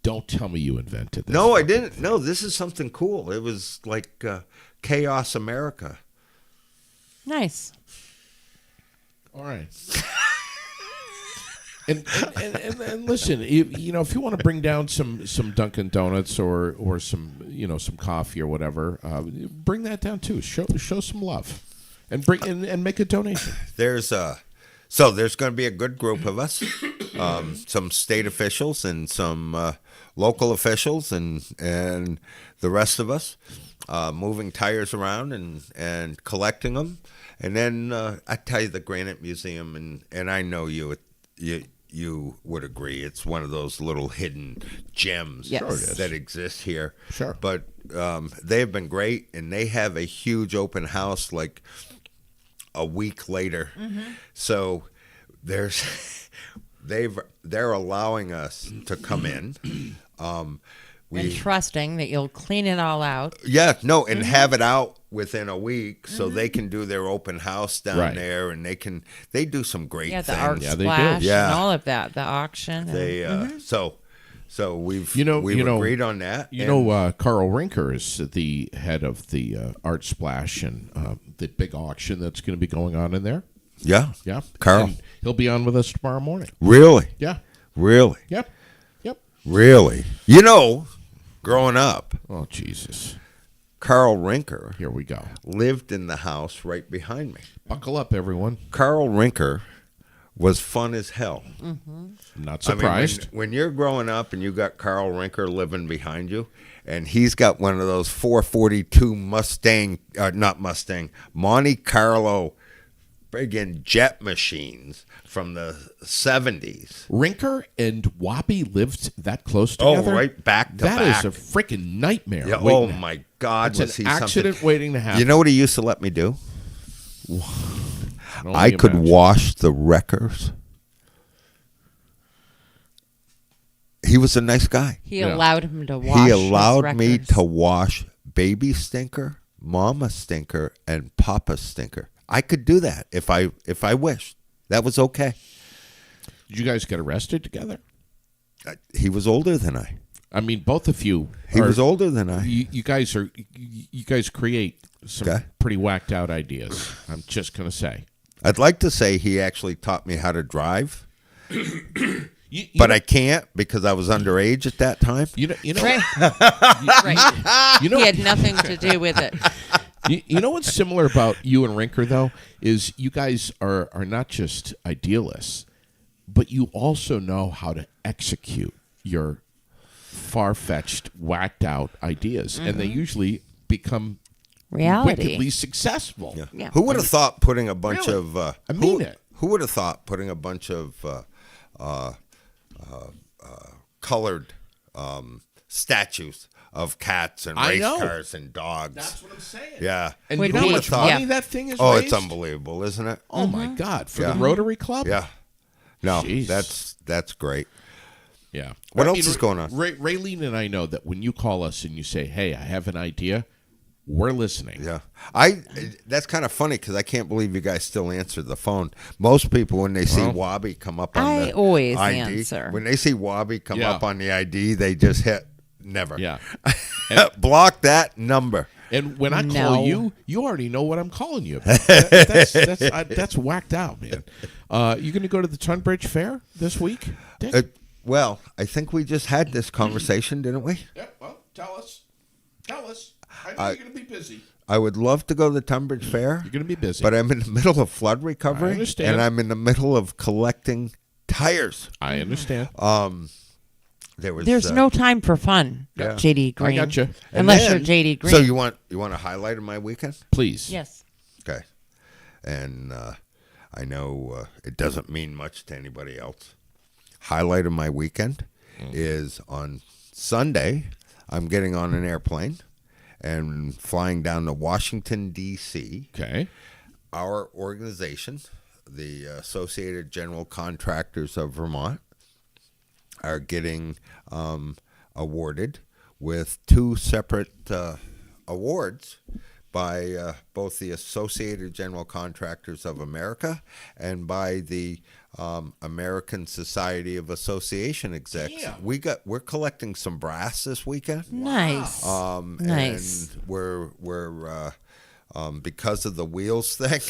S1: Don't tell me you invented this.
S3: No, I didn't. No, this is something cool. It was like Chaos America.
S2: Nice.
S1: All right. And listen, you know, if you want to bring down some Dunkin' Donuts or some coffee or whatever, bring that down too. Show some love, and and make a donation.
S3: There's there's going to be a good group of us, some state officials and some local officials and the rest of us, moving tires around and collecting them. And then I tell you, the Granite Museum, and I know you would agree, it's one of those little hidden gems
S2: Yes. Sure it
S1: is.
S3: that exist here.
S1: Sure.
S3: But they have been great, and they have a huge open house like a week later. So they're allowing us to come in.
S2: And trusting that you'll clean it all out.
S3: And have it out within a week so they can do their open house down
S1: Right.
S3: there, and they do some great
S2: Yeah, the
S3: things.
S2: art
S1: Yeah, they do.
S2: splash
S3: Yeah.
S2: and all of that, the auction.
S3: They so we've agreed on that.
S1: You know, Carl Rinker is the head of the Art Splash and the big auction that's going to be going on in there.
S3: Yeah.
S1: Yeah,
S3: Carl.
S1: And he'll be on with us tomorrow morning.
S3: Really?
S1: Yeah.
S3: Really?
S1: Yep.
S3: Really? You know, growing up,
S1: Oh Jesus!
S3: Carl Rinker
S1: Here we go.
S3: lived in the house right behind me.
S1: Buckle up, everyone.
S3: Carl Rinker was fun as hell.
S1: I'm not
S3: I mean,
S1: surprised.
S3: when you're growing up and you got Carl Rinker living behind you, and he's got one of those 442 Monte Carlo friggin' jet machines from the 70s.
S1: Rinker and Wobby lived that close together.
S3: Oh, right back to
S1: That
S3: back.
S1: is a freaking nightmare.
S3: Yeah,
S1: waiting
S3: oh
S1: to-
S3: my God,
S1: It's
S3: was
S1: an
S3: he
S1: accident
S3: something?
S1: waiting to happen.
S3: You know what he used to let me do?
S1: can only
S3: I could
S1: imagine.
S3: wash the wreckers. He was a nice guy.
S2: He
S1: Yeah.
S2: allowed him to wash.
S3: He
S2: his
S3: allowed me
S2: records.
S3: to wash Baby Stinker, Mama Stinker, and Papa Stinker. I could do that if I wished. That was okay.
S1: Did you guys get arrested together?
S3: He was older than I.
S1: I mean, both of you.
S3: He was older than I.
S1: You guys create some
S3: Okay.
S1: pretty whacked out ideas. I'm just gonna say.
S3: I'd like to say he actually taught me how to drive,
S1: You
S3: but
S1: know,
S3: I can't because I was underage at that time.
S1: you know,
S2: Right. Right.
S1: you know,
S2: He had nothing to do with it.
S1: you know what's similar about you and Rinker though is you guys are not just idealists, but you also know how to execute your far-fetched, whacked out ideas, and they usually become
S2: reality.
S1: wickedly successful.
S2: Yeah.
S3: Who would have thought putting a bunch
S1: Really?
S3: of
S1: I mean it.
S3: Who would have thought putting a bunch of colored statues of cats and
S1: I
S3: race
S1: know.
S3: cars and dogs?
S1: That's what I'm saying.
S3: Yeah.
S1: And
S2: Would
S1: you know
S2: be-
S1: how much
S2: yeah.
S1: money that thing is
S3: Oh,
S1: raised?
S3: it's unbelievable, isn't it?
S1: Oh, my God. For
S3: Yeah.
S1: the Rotary Club?
S3: Yeah. No,
S1: Jeez.
S3: that's great.
S1: Yeah.
S3: What else is going on?
S1: Raylene and I know that when you call us and you say, hey, I have an idea, we're listening.
S3: Yeah, that's kind of funny because I can't believe you guys still answer the phone. Most people, when they see Wobby come up on
S2: I
S3: the
S2: always
S3: ID,
S2: answer.
S3: when they see Wobby come
S1: Yeah.
S3: up on the ID, they just hit never.
S1: Yeah.
S3: Block that number.
S1: And when I
S2: No.
S1: call you, you already know what I'm calling you about. That's whacked out, man. You going to go to the Tunbridge Fair this week? Dick?
S3: Well, I think we just had this conversation, didn't we?
S1: Yeah, well, tell us. Tell us. I know you're going to be busy.
S3: I would love to go to the Tunbridge Fair.
S1: You're going to be busy.
S3: But I'm in the middle of flood recovery.
S1: I understand.
S3: And I'm in the middle of collecting tires.
S1: I understand.
S2: There's no time for fun,
S3: Yeah.
S2: JD Green.
S1: I gotcha.
S3: And
S2: Unless
S3: then-
S2: you're JD Green.
S3: So you want a highlight of my weekend?
S1: Please.
S2: Yes.
S3: Okay. And I know it doesn't mean much to anybody else. Highlight of my weekend is on Sunday, I'm getting on an airplane and flying down to Washington, D.C.
S1: Okay.
S3: Our organization, the Associated General Contractors of Vermont, are getting awarded with two separate awards by both the Associated General Contractors of America and by the American Society of Association Execs.
S1: Damn.
S3: We're collecting some brass this weekend.
S2: Nice. Nice.
S3: And we're because of the wheels thing,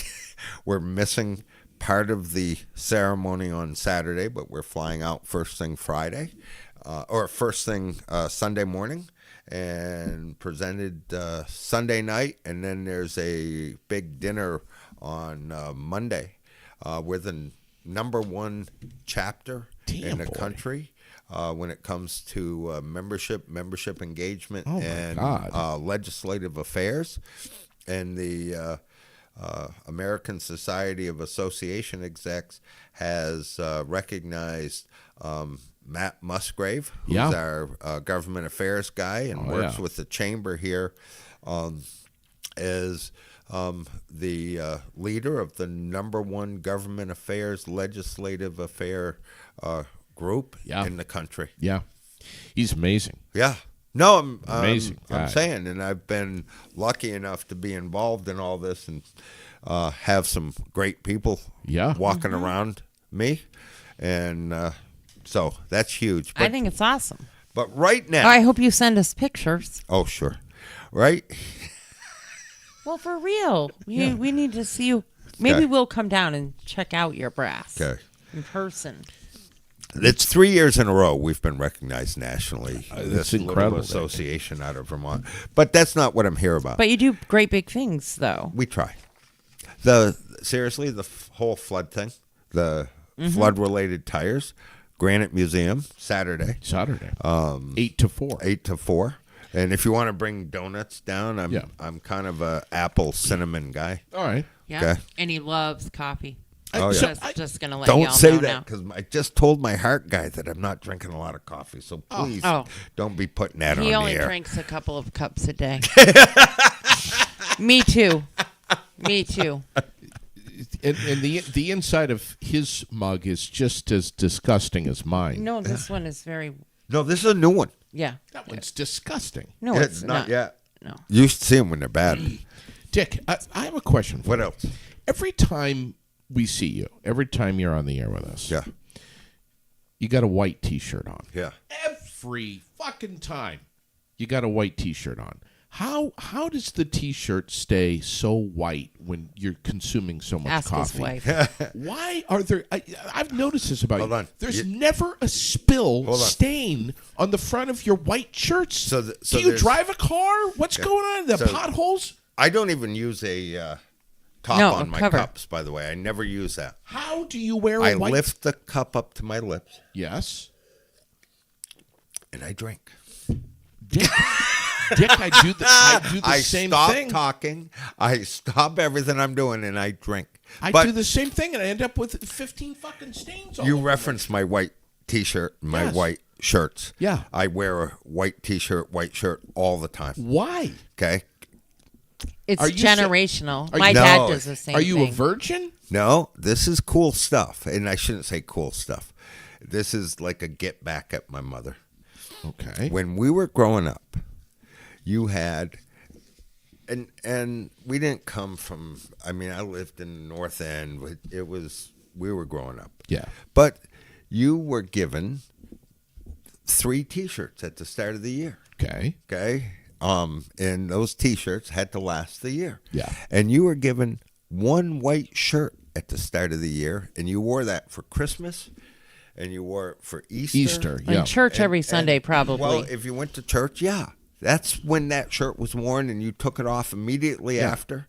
S3: we're missing part of the ceremony on Saturday, but we're flying out first thing Friday, or first thing Sunday morning, and presented Sunday night, and then there's a big dinner on Monday with the number one chapter in the country. When it comes to membership engagement, and legislative affairs, and the American Society of Association Execs has recognized Matt Musgrave, who's our government affairs guy and works with the chamber here, as the leader of the number one government affairs legislative affair group in the country.
S1: Yeah. He's amazing.
S3: Yeah. No, I'm
S1: Amazing guy.
S3: I'm saying, and I've been lucky enough to be involved in all this and have some great people walking around me, and so that's huge. But,
S2: I think it's awesome.
S3: But right now,
S2: I hope you send us pictures.
S3: oh sure, right?
S2: Well, for real, we need to see you. Maybe
S3: Okay.
S2: we'll come down and check out your brass in person.
S3: It's 3 years in a row we've been recognized nationally.
S1: That's
S3: this
S1: incredible,
S3: little association out of Vermont. But that's not what I'm here about.
S2: But you do great big things, though.
S3: We try. Seriously, the whole flood thing, the flood-related tires, Granite Museum, Saturday.
S1: 8 to 4.
S3: 8 to 4. And if you want to bring donuts down, I'm kind of a apple cinnamon guy.
S1: All right.
S2: Yeah.
S3: Okay.
S2: And he loves coffee.
S3: Oh, yeah.
S2: Just going to let
S3: Don't
S2: y'all
S3: say
S2: know
S3: that
S2: now.
S3: because I just told my heart guy that I'm not drinking a lot of coffee. So please don't be putting that on
S2: He
S3: the
S2: only
S3: air.
S2: drinks a couple of cups a day. Me too. Me too.
S1: And the inside of his mug is just as disgusting as mine.
S2: No, this one is very.
S3: No, this is a new one.
S2: Yeah.
S1: That one's disgusting.
S2: No,
S3: It's not yet.
S2: No.
S3: You used to see them when they're bad.
S1: Dick, I have a question for
S3: What
S1: you.
S3: else?
S1: Every time we see you, every time you're on the air with us,
S3: Yeah.
S1: you got a white T-shirt on.
S3: Yeah.
S1: Every fucking time you got a white T-shirt on. How does the T-shirt stay so white when you're consuming so much
S2: Ask
S1: coffee?
S2: his wife.
S1: Why are there? I've noticed this about
S3: Hold
S1: you.
S3: on.
S1: There's never a spill
S3: Hold on.
S1: stain on the front of your white shirts.
S3: So
S1: do you
S3: there's-
S1: drive a car? What's going on? The
S3: So-
S1: potholes?
S3: I don't even use a top
S2: No,
S3: on
S2: a
S3: my
S2: cover.
S3: cups, by the way. I never use that.
S1: How do you wear
S3: I
S1: a white?
S3: lift the cup up to my lips
S1: Yes.
S3: and I drink.
S1: Dick, Dick, I do the same
S3: stop
S1: thing.
S3: talking. I stop everything I'm doing, and I drink.
S1: I
S3: But
S1: do the same thing, and I end up with 15 fucking stains. All
S3: you
S1: over
S3: reference my white T-shirt, my
S1: Yes.
S3: white shirts.
S1: Yeah.
S3: I wear a white T-shirt, white shirt all the time.
S1: Why?
S3: Okay.
S2: It's
S1: Are you
S2: generational.
S1: are
S2: My
S1: you-
S2: dad
S3: No.
S2: does the same
S1: Are you
S2: thing.
S1: a virgin?
S3: No, this is cool stuff, and I shouldn't say cool stuff. This is like a get back at my mother.
S1: Okay.
S3: When we were growing up, you had, and we didn't come from. I mean, I lived in the North End. We were growing up.
S1: Yeah.
S3: But you were given 3 T-shirts at the start of the year.
S1: Okay.
S3: Okay. And those T-shirts had to last the year.
S1: Yeah.
S3: And you were given 1 white shirt at the start of the year, and you wore that for Christmas, and you wore it for Easter.
S1: Easter.
S2: In
S1: Yeah.
S2: church every Sunday, probably.
S3: Well, if you went to church, yeah, that's when that shirt was worn, and you took it off immediately after.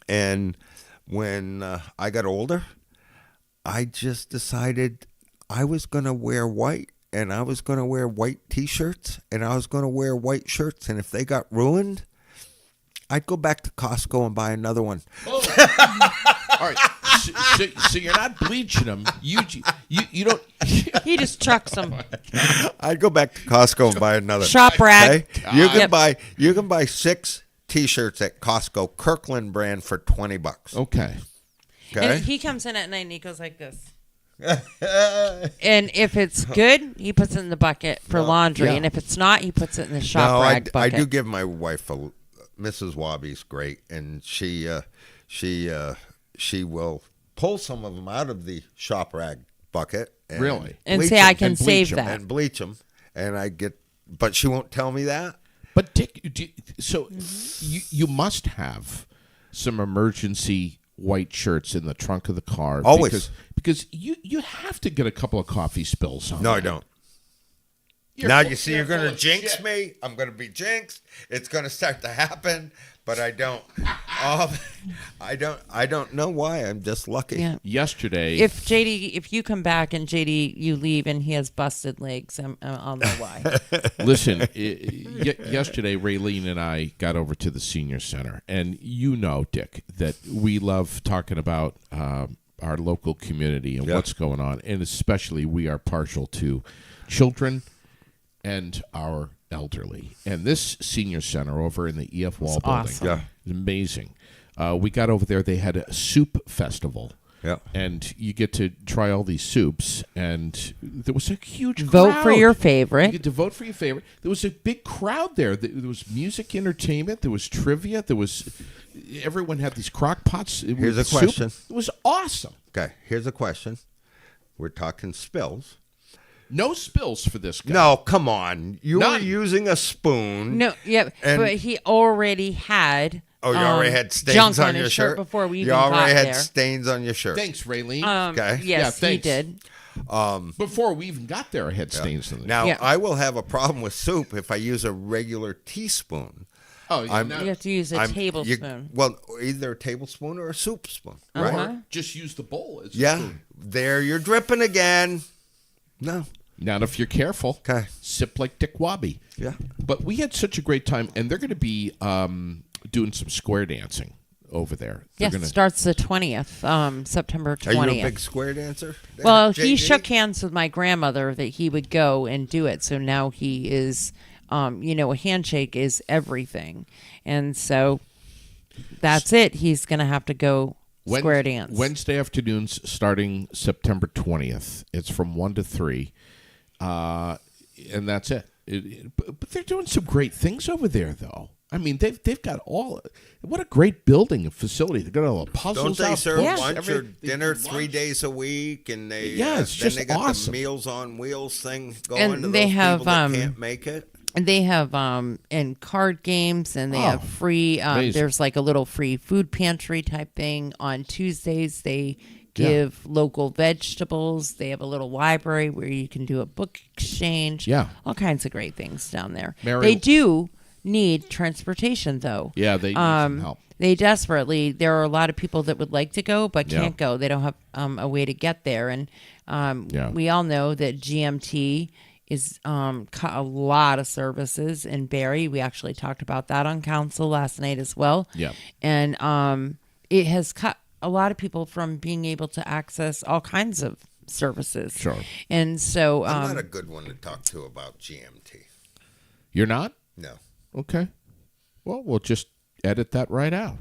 S3: And when I got older, I just decided I was going to wear white, and I was going to wear white T-shirts, and I was going to wear white shirts, and if they got ruined, I'd go back to Costco and buy another one.
S1: All right. So you're not bleaching them. You don't.
S2: he just chucks them.
S3: I'd go back to Costco and buy another.
S2: Shop rag.
S3: Okay? You can
S2: Yep.
S3: you can buy 6 T-shirts at Costco, Kirkland brand, for $20.
S1: Okay.
S3: Okay.
S2: And he comes in at night and he goes like this. And if it's good, he puts it in the bucket for laundry.
S1: yeah.
S2: And if it's not, he puts it in the shop
S3: No,
S2: rag
S3: I
S2: bucket.
S3: do give my wife Mrs. Wobby's great, and she will pull some of them out of the shop rag bucket. And
S1: Really?
S2: and
S3: bleach
S2: say, I
S3: 'em
S2: can
S1: and bleach
S2: save
S1: 'em
S2: that.
S3: and bleach them, and I get, but she won't tell me that.
S1: But Dick, so you must have some emergency white shirts in the trunk of the car.
S3: Always.
S1: Because you have to get a couple of coffee spills on.
S3: No,
S1: that.
S3: I don't.
S1: You're
S3: Now
S1: full-
S3: you see, you're
S1: full
S3: going to
S1: of
S3: jinx
S1: shit.
S3: me. I'm going to be jinxed. It's going to start to happen, but I don't. I don't know why. I'm just lucky.
S2: Yeah.
S1: Yesterday,
S2: If you come back and JD, you leave and he has busted legs, I'll know why.
S1: listen, yesterday Raylene and I got over to the senior center, and you know, Dick, that we love talking about our local community and
S3: Yeah.
S1: what's going on, and especially we are partial to children and our elderly. And this senior center over in the EF Wall building
S2: awesome.
S3: Yeah.
S1: is amazing. We got over there. They had a soup festival.
S3: Yeah.
S1: And you get to try all these soups, and there was a huge
S2: Vote for
S1: crowd.
S2: your
S1: You
S2: favorite.
S1: get to vote for your favorite. There was a big crowd there. There was music entertainment. There was trivia. Everyone had these crock pots.
S3: Here's
S1: with
S3: a question.
S1: soup. It was awesome.
S3: Okay, here's a question. We're talking spills.
S1: No spills for this guy.
S3: No, come on. You were
S1: None.
S3: using a spoon.
S2: No, yeah,
S3: And-
S2: but he already had.
S3: Oh, you already had stains
S2: junk
S3: on
S2: on
S3: your
S2: his
S3: shirt
S2: before we
S3: You
S2: even got
S3: already had
S2: there.
S3: stains on your shirt.
S1: Thanks, Raylene.
S3: Okay.
S2: Yes,
S1: Yeah,
S2: he
S1: thanks.
S2: did.
S1: Before we even got there, I had stains on the
S3: Now,
S2: Yeah.
S3: I will have a problem with soup if I use a regular teaspoon.
S1: Oh, yeah,
S3: I'm-
S1: now
S2: You have to use a
S3: I'm-
S2: tablespoon.
S3: Well, either a tablespoon or a soup spoon, right?
S2: Uh-huh.
S1: just use the bowl. As a
S3: Yeah.
S1: spoon.
S3: There, you're dripping again. No.
S1: Now, if you're careful,
S3: Okay.
S1: sip like Dick Wobby.
S3: Yeah.
S1: But we had such a great time, and they're going to be doing some square dancing over there. They're
S2: Yes,
S1: gonna,
S2: starts the 20th, September
S3: Are
S2: 20th.
S3: you a big square dancer?
S2: Well, he
S3: JD?
S2: shook hands with my grandmother that he would go and do it. So now he is, a handshake is everything. And so that's it. He's going to have to go square dance.
S1: Wednesday afternoons starting September 20th. It's from 1 to 3. And that's it. But they're doing some great things over there, though. I mean, they've got what a great building and facility. They've got all the puzzles
S3: Don't they
S1: out,
S3: serve
S1: books,
S3: lunch or
S1: everything.
S3: dinner
S1: Lunch.
S3: 3 days a week? And they
S1: Yeah, it's
S3: then
S1: just
S3: they got
S1: awesome.
S3: the Meals on Wheels thing going
S2: And
S3: to
S2: they
S3: those
S2: have,
S3: people that can't make it.
S2: And they have and card games, and they have free.
S1: amazing.
S2: There's like a little free food pantry type thing on Tuesdays. They give local vegetables. They have a little library where you can do a book exchange.
S1: Yeah.
S2: all kinds of great things down there.
S1: Mary-
S2: They do need transportation, though.
S1: Yeah, they need some help.
S2: They desperately. There are a lot of people that would like to go but
S1: Yeah.
S2: can't go. They don't have a way to get there, and
S1: Yeah.
S2: we all know that GMT is cut a lot of services in Barrie. We actually talked about that on council last night as well.
S1: Yeah.
S2: And it has cut a lot of people from being able to access all kinds of services.
S1: Sure.
S2: And so
S3: I'm not a good one to talk to about GMT.
S1: You're not?
S3: No.
S1: Okay. Well, we'll just edit that right out.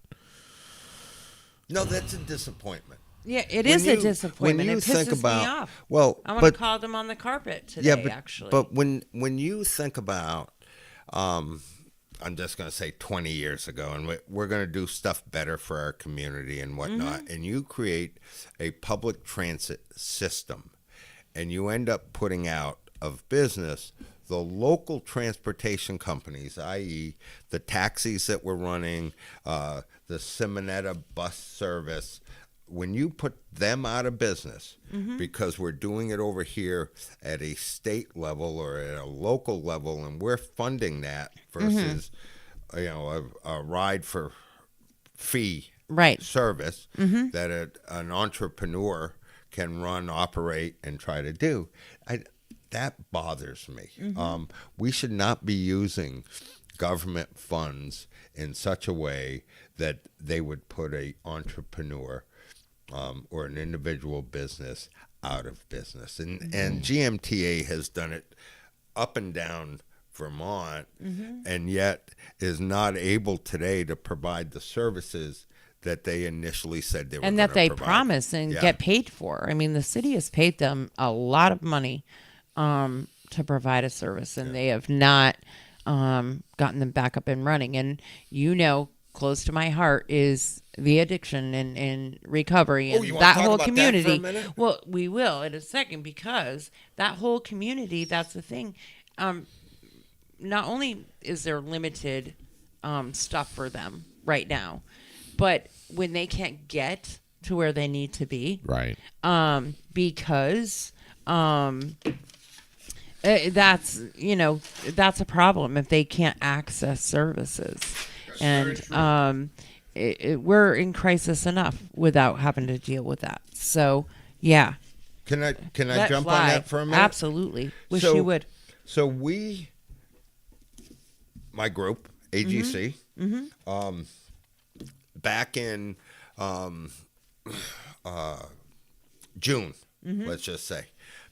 S3: No, that's a disappointment.
S2: yeah, it is a disappointment.
S3: When you
S2: It pisses
S3: think about,
S2: me off.
S3: well,
S2: I want to call them on the carpet today, actually.
S3: But when you think about, I'm just going to say 20 years ago, and we're going to do stuff better for our community and whatnot, and you create a public transit system, and you end up putting out of business the local transportation companies, i.e. the taxis that we're running, the Simonetta bus service. When you put them out of business because we're doing it over here at a state level or at a local level, and we're funding that versus a ride for fee service that an entrepreneur can run, operate, and try to do, that bothers me. We should not be using government funds in such a way that they would put a entrepreneur or an individual business out of business. And GMTA has done it up and down Vermont, and yet is not able today to provide the services that they initially said they were going to provide.
S2: And that they promise and get paid for. I mean, the city has paid them a lot of money to provide a service, and they have not gotten them back up and running. And close to my heart is the addiction and recovery and that whole community.
S3: That for a minute?
S2: Well, we will in a second, because that whole community, that's the thing. Not only is there limited stuff for them right now, but when they can't get to where they need to be,
S1: right?
S2: Because that's a problem if they can't access services. And we're in crisis enough without having to deal with that. So, yeah.
S3: Can I jump on that for a minute?
S2: Absolutely. Wish you would.
S3: So my group, AGC, back in June, let's just say,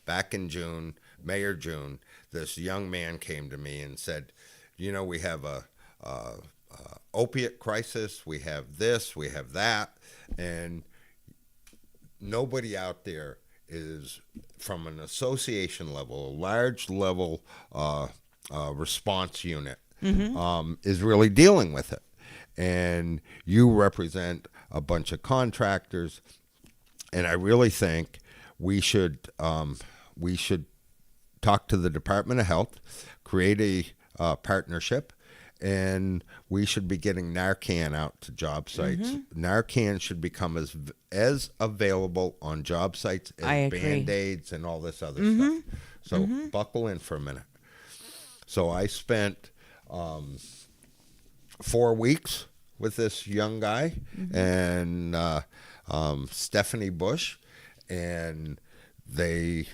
S3: back in June, May or June, this young man came to me and said, we have a opiate crisis, we have this, we have that, and nobody out there is, from an association level, a large level response unit, is really dealing with it. And you represent a bunch of contractors, and I really think we should talk to the Department of Health, create a partnership, and we should be getting Narcan out to job sites. Narcan should become as available on job sites as Band-Aids and all this other stuff. So buckle in for a minute. So I spent 4 weeks with this young guy and Stephanie Bush, and they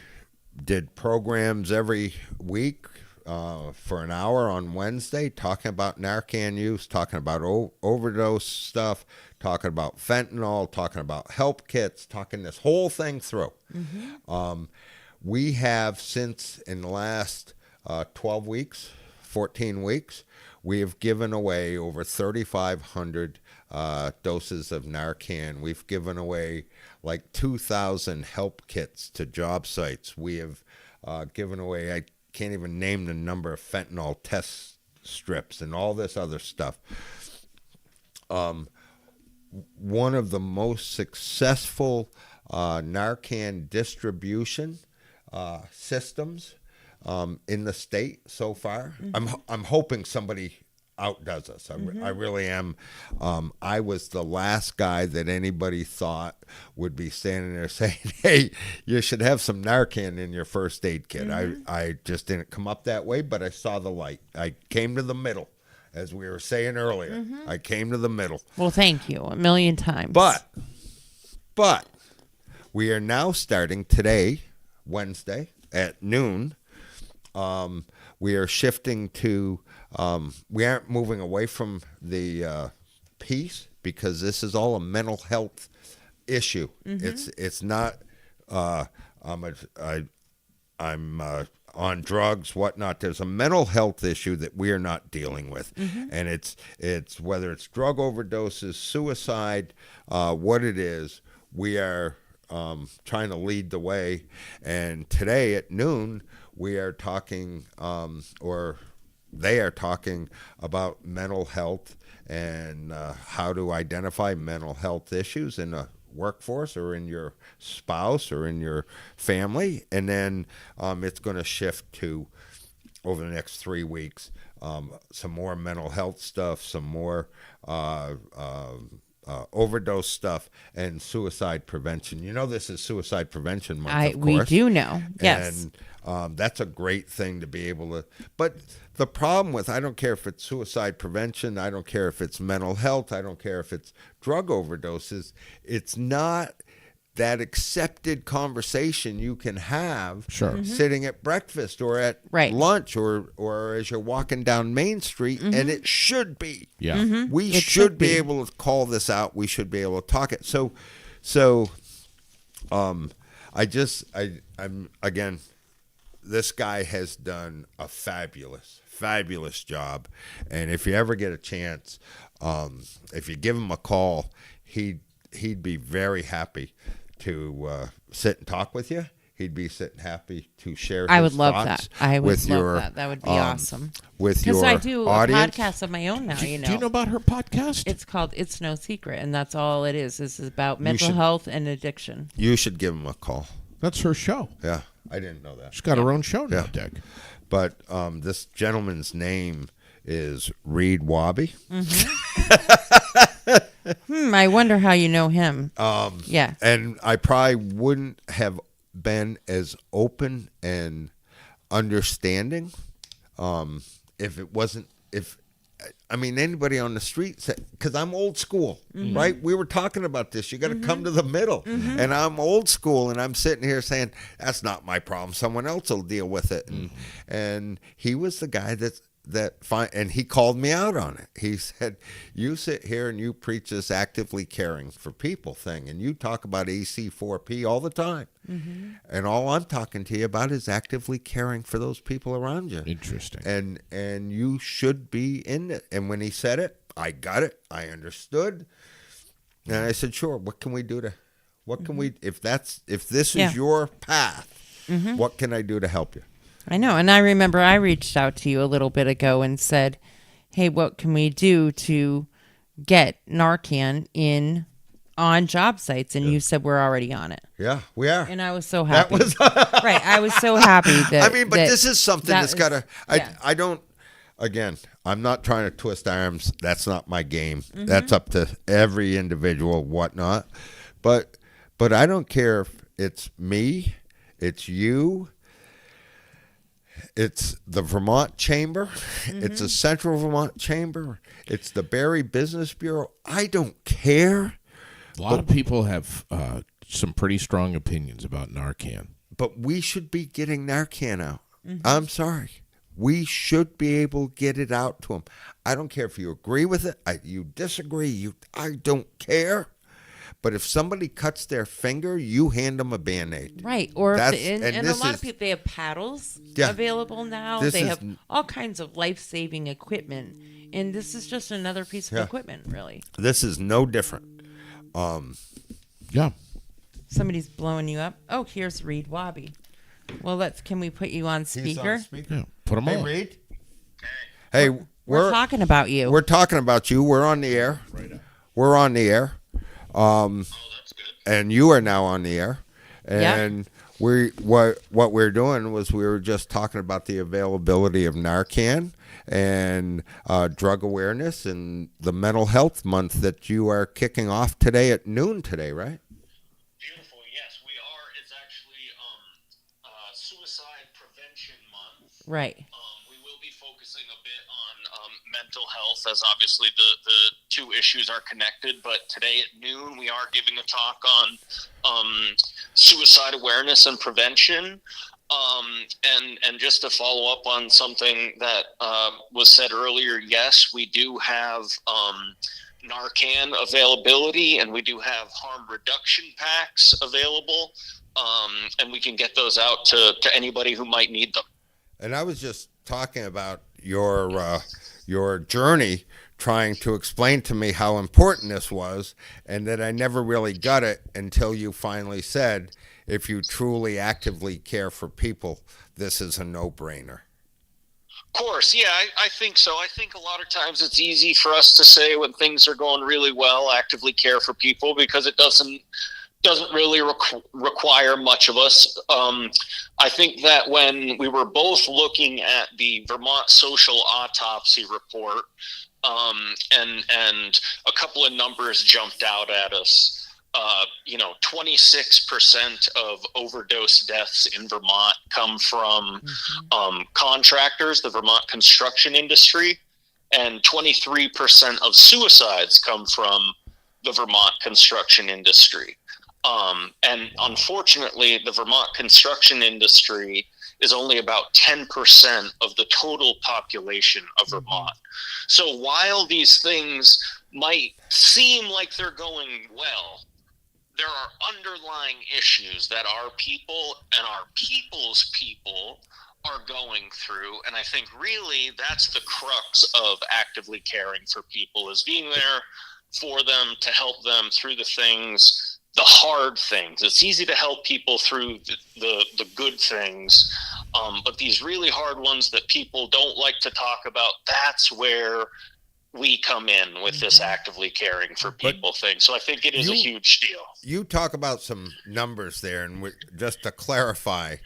S3: did programs every week for an hour on Wednesday, talking about Narcan use, talking about overdose stuff, talking about fentanyl, talking about help kits, talking this whole thing through. We have, since in the last 12 weeks, 14 weeks, we have given away over 3,500 doses of Narcan. We've given away like 2,000 help kits to job sites. We have given away, I can't even name the number of fentanyl test strips and all this other stuff. One of the most successful Narcan distribution systems in the state so far. I'm hoping somebody outdoes us. I really am. I was the last guy that anybody thought would be standing there saying, hey, you should have some Narcan in your first aid kit. I just didn't come up that way, but I saw the light. I came to the middle, as we were saying earlier. I came to the middle.
S2: Well, thank you a million times.
S3: But we are now starting today, Wednesday at noon, we are shifting to, we aren't moving away from the peace, because this is all a mental health issue. It's not, I'm on drugs, whatnot. There's a mental health issue that we are not dealing with, and it's whether it's drug overdoses, suicide, what it is. We are trying to lead the way, and today at noon we are talking, or they are talking about mental health and how to identify mental health issues in a workforce or in your spouse or in your family. And then it's going to shift to, over the next 3 weeks, some more mental health stuff, some more overdose stuff, and suicide prevention. You know, this is Suicide Prevention Month, of course.
S2: We do know, yes.
S3: And that's a great thing to be able to. But the problem with, I don't care if it's suicide prevention, I don't care if it's mental health, I don't care if it's drug overdoses, it's not that accepted conversation you can have sitting at breakfast or at lunch or as you're walking down Main Street, and it should be.
S1: Yeah.
S3: We should be able to call this out. We should be able to talk it. I'm again, this guy has done a fabulous job, and if you ever get a chance, if you give him a call, he'd be very happy to sit and talk with you. He'd be happy to share.
S2: I
S3: his
S2: would love
S3: thoughts
S2: that. I would
S3: with
S2: love
S3: your,
S2: that. That would be awesome.
S3: With your
S2: Because I do
S3: audience.
S2: a podcast of my own now.
S1: Do you know about her podcast?
S2: It's called It's No Secret, and that's all it is. This is about mental health and addiction.
S3: You should give him a call.
S1: That's her show.
S3: Yeah, I didn't know that.
S1: She's got her own show now, Dick.
S3: But this gentleman's name is Reed Wobby.
S2: I wonder how you know him. Yeah.
S3: And I probably wouldn't have been as open and understanding if it wasn't, anybody on the street said, because I'm old school, right? We were talking about this. You got to come to the middle. And I'm old school, and I'm sitting here saying, that's not my problem. Someone else will deal with it. And he was the guy and he called me out on it. He said, you sit here and you preach this actively caring for people thing, and you talk about AC4P all the time. And all I'm talking to you about is actively caring for those people around you.
S1: Interesting.
S3: And you should be in it. And when he said it, I got it. I understood. And I said, sure, what can we do if this is your path, what can I do to help you?
S2: I know. And I remember I reached out to you a little bit ago and said, hey, what can we do to get Narcan on job sites? And you said we're already on it.
S3: Yeah, we are.
S2: And I was so happy.
S3: That was
S2: right. I was so happy that.
S3: But this is something that's got to. I don't. Again, I'm not trying to twist arms. That's not my game. That's up to every individual, whatnot. But I don't care if it's me, it's you. It's the Vermont Chamber. It's the Central Vermont Chamber. It's the Barrie Business Bureau. I don't care.
S1: A lot of people have some pretty strong opinions about Narcan.
S3: But we should be getting Narcan out. I'm sorry. We should be able to get it out to them. I don't care if you agree with it. You disagree. I don't care. But if somebody cuts their finger, you hand them a Band-Aid.
S2: Right. Or and a lot of people, they have paddles available now. They have all kinds of life-saving equipment. And this is just another piece of equipment, really.
S3: This is no different.
S1: Yeah.
S2: Somebody's blowing you up. Oh, here's Reed Wobby. Well, can we put you on speaker?
S3: He's on speaker.
S1: Yeah. Put him on.
S3: Hey, Reed. Hey,
S2: we're talking about you.
S3: We're talking about you. We're on the air.
S1: Right now.
S3: We're on the air.
S4: That's good.
S3: And you are now on the air. And what we're doing was we were just talking about the availability of Narcan and drug awareness and the mental health month that you are kicking off today at noon today, right?
S4: Beautiful. Yes, we are. It's actually Suicide Prevention Month.
S2: Right.
S4: We will be focusing a bit on mental health, as obviously the two issues are connected. But today at noon, we are giving a talk on suicide awareness and prevention. And just to follow up on something that was said earlier, yes, we do have Narcan availability, and we do have harm reduction packs available, and we can get those out to anybody who might need them.
S3: And I was just talking about your journey, trying to explain to me how important this was, and that I never really got it until you finally said, if you truly actively care for people, this is a no-brainer.
S4: Of course, yeah, I think so. I think a lot of times it's easy for us to say when things are going really well, actively care for people, because it doesn't really require much of us. I think that when we were both looking at the Vermont Social Autopsy Report, and a couple of numbers jumped out at us. 26% of overdose deaths in Vermont come from contractors, the Vermont construction industry, and 23% of suicides come from the Vermont construction industry. And unfortunately, the Vermont construction industry is only about 10% of the total population of Vermont. So while these things might seem like they're going well, there are underlying issues that our people and our people's people are going through. And I think really that's the crux of actively caring for people, is being there for them, to help them through the things, the hard things. It's easy to help people through the good things, but these really hard ones that people don't like to talk about, that's where we come in with this actively caring for people thing. So I think it is a huge deal.
S3: You talk about some numbers there, and just to clarify,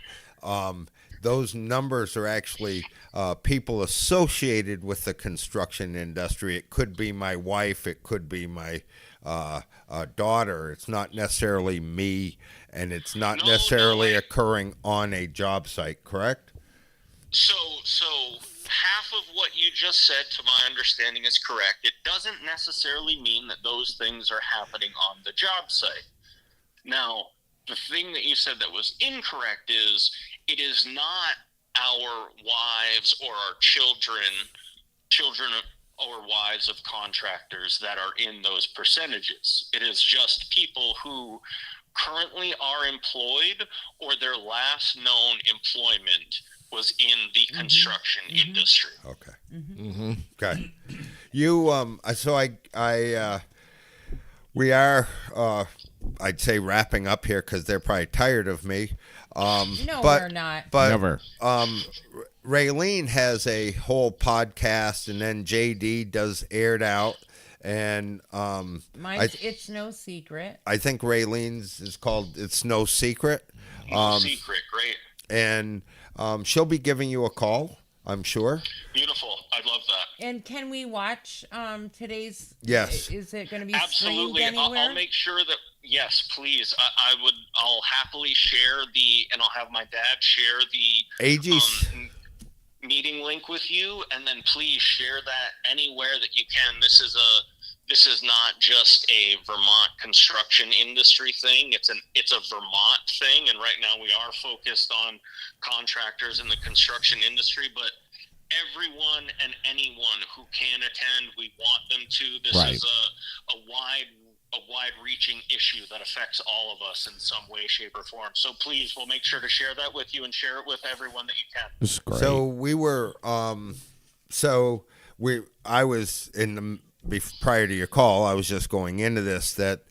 S3: those numbers are actually people associated with the construction industry. It could be my wife, it could be my daughter. It's not necessarily me, and it's not necessarily occurring on a job site, correct?
S4: So half of what you just said, to my understanding, is correct. It doesn't necessarily mean that those things are happening on the job site. Now, the thing that you said that was incorrect is it is not our wives or our children or wives of contractors that are in those percentages. It is just people who currently are employed or their last known employment was in the construction industry.
S3: Okay. Okay. You we are I'd say wrapping up here, because they're probably tired of me.
S2: No, we're not.
S3: But
S1: Never.
S3: Raylene has a whole podcast, and then JD does Aired Out, and
S2: Mine's It's No Secret.
S3: I think Raylene's is called It's No Secret.
S4: No secret, great.
S3: And she'll be giving you a call, I'm sure.
S4: Beautiful. I'd love that.
S2: And can we watch today's?
S3: Yes.
S2: Is it going to be
S4: Absolutely.
S2: streamed anywhere?
S4: I'll make sure that, yes, please. I'll happily share and I'll have my dad share the
S3: Aegis.
S4: Meeting link with you, and then please share that anywhere that you can. This is not just a Vermont construction industry thing. It's a Vermont thing, and right now we are focused on contractors in the construction industry, but everyone and anyone who can attend, we want them to. This
S1: Right.
S4: is a wide-reaching issue that affects all of us in some way, shape, or form. So please, we'll make sure to share that with you and share it with everyone that you can.
S1: This is great.
S3: So we were I was in the prior to your call, I was just going into this, that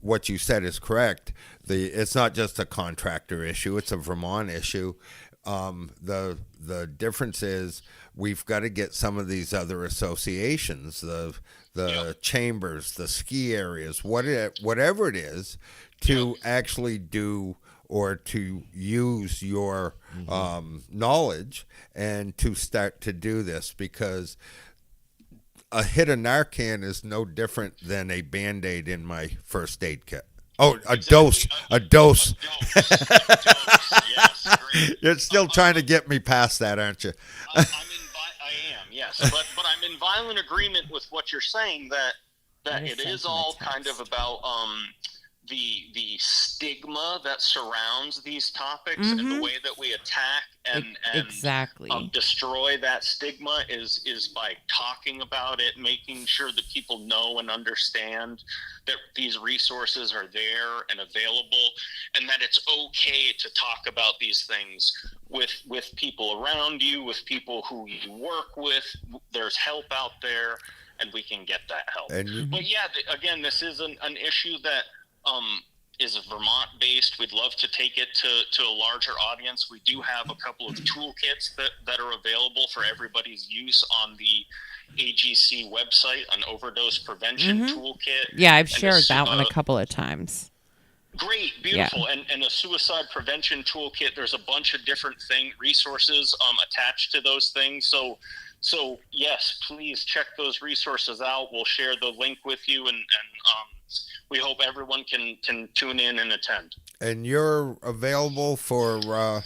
S3: what you said is correct. It's not just a contractor issue, it's a Vermont issue. The difference is we've got to get some of these other associations, the chambers, the ski areas, whatever it is, to actually do or to use your knowledge and to start to do this, because a hit of Narcan is no different than a Band-Aid in my first aid kit. Oh, a dose.
S4: Yes, great.
S3: You're still trying to get me past that, aren't you?
S4: I am, yes. But I'm in violent agreement with what you're saying, that it is all kind of about the stigma that surrounds these topics and the way that we attack and
S2: exactly
S4: destroy that stigma is by talking about it, making sure that people know and understand that these resources are there and available, and that it's okay to talk about these things with people around you, with people who you work with. There's help out there, and we can get that help. But yeah, again, this is an issue that is Vermont based. We'd love to take it to a larger audience. We do have a couple of toolkits that are available for everybody's use on the AGC website, an overdose prevention toolkit.
S2: Yeah, I've shared that one a couple of times.
S4: Great, beautiful. Yeah. And a suicide prevention toolkit. There's a bunch of different resources attached to those things. So yes, please check those resources out. We'll share the link with you, and we hope everyone can tune in and attend.
S3: And you're available for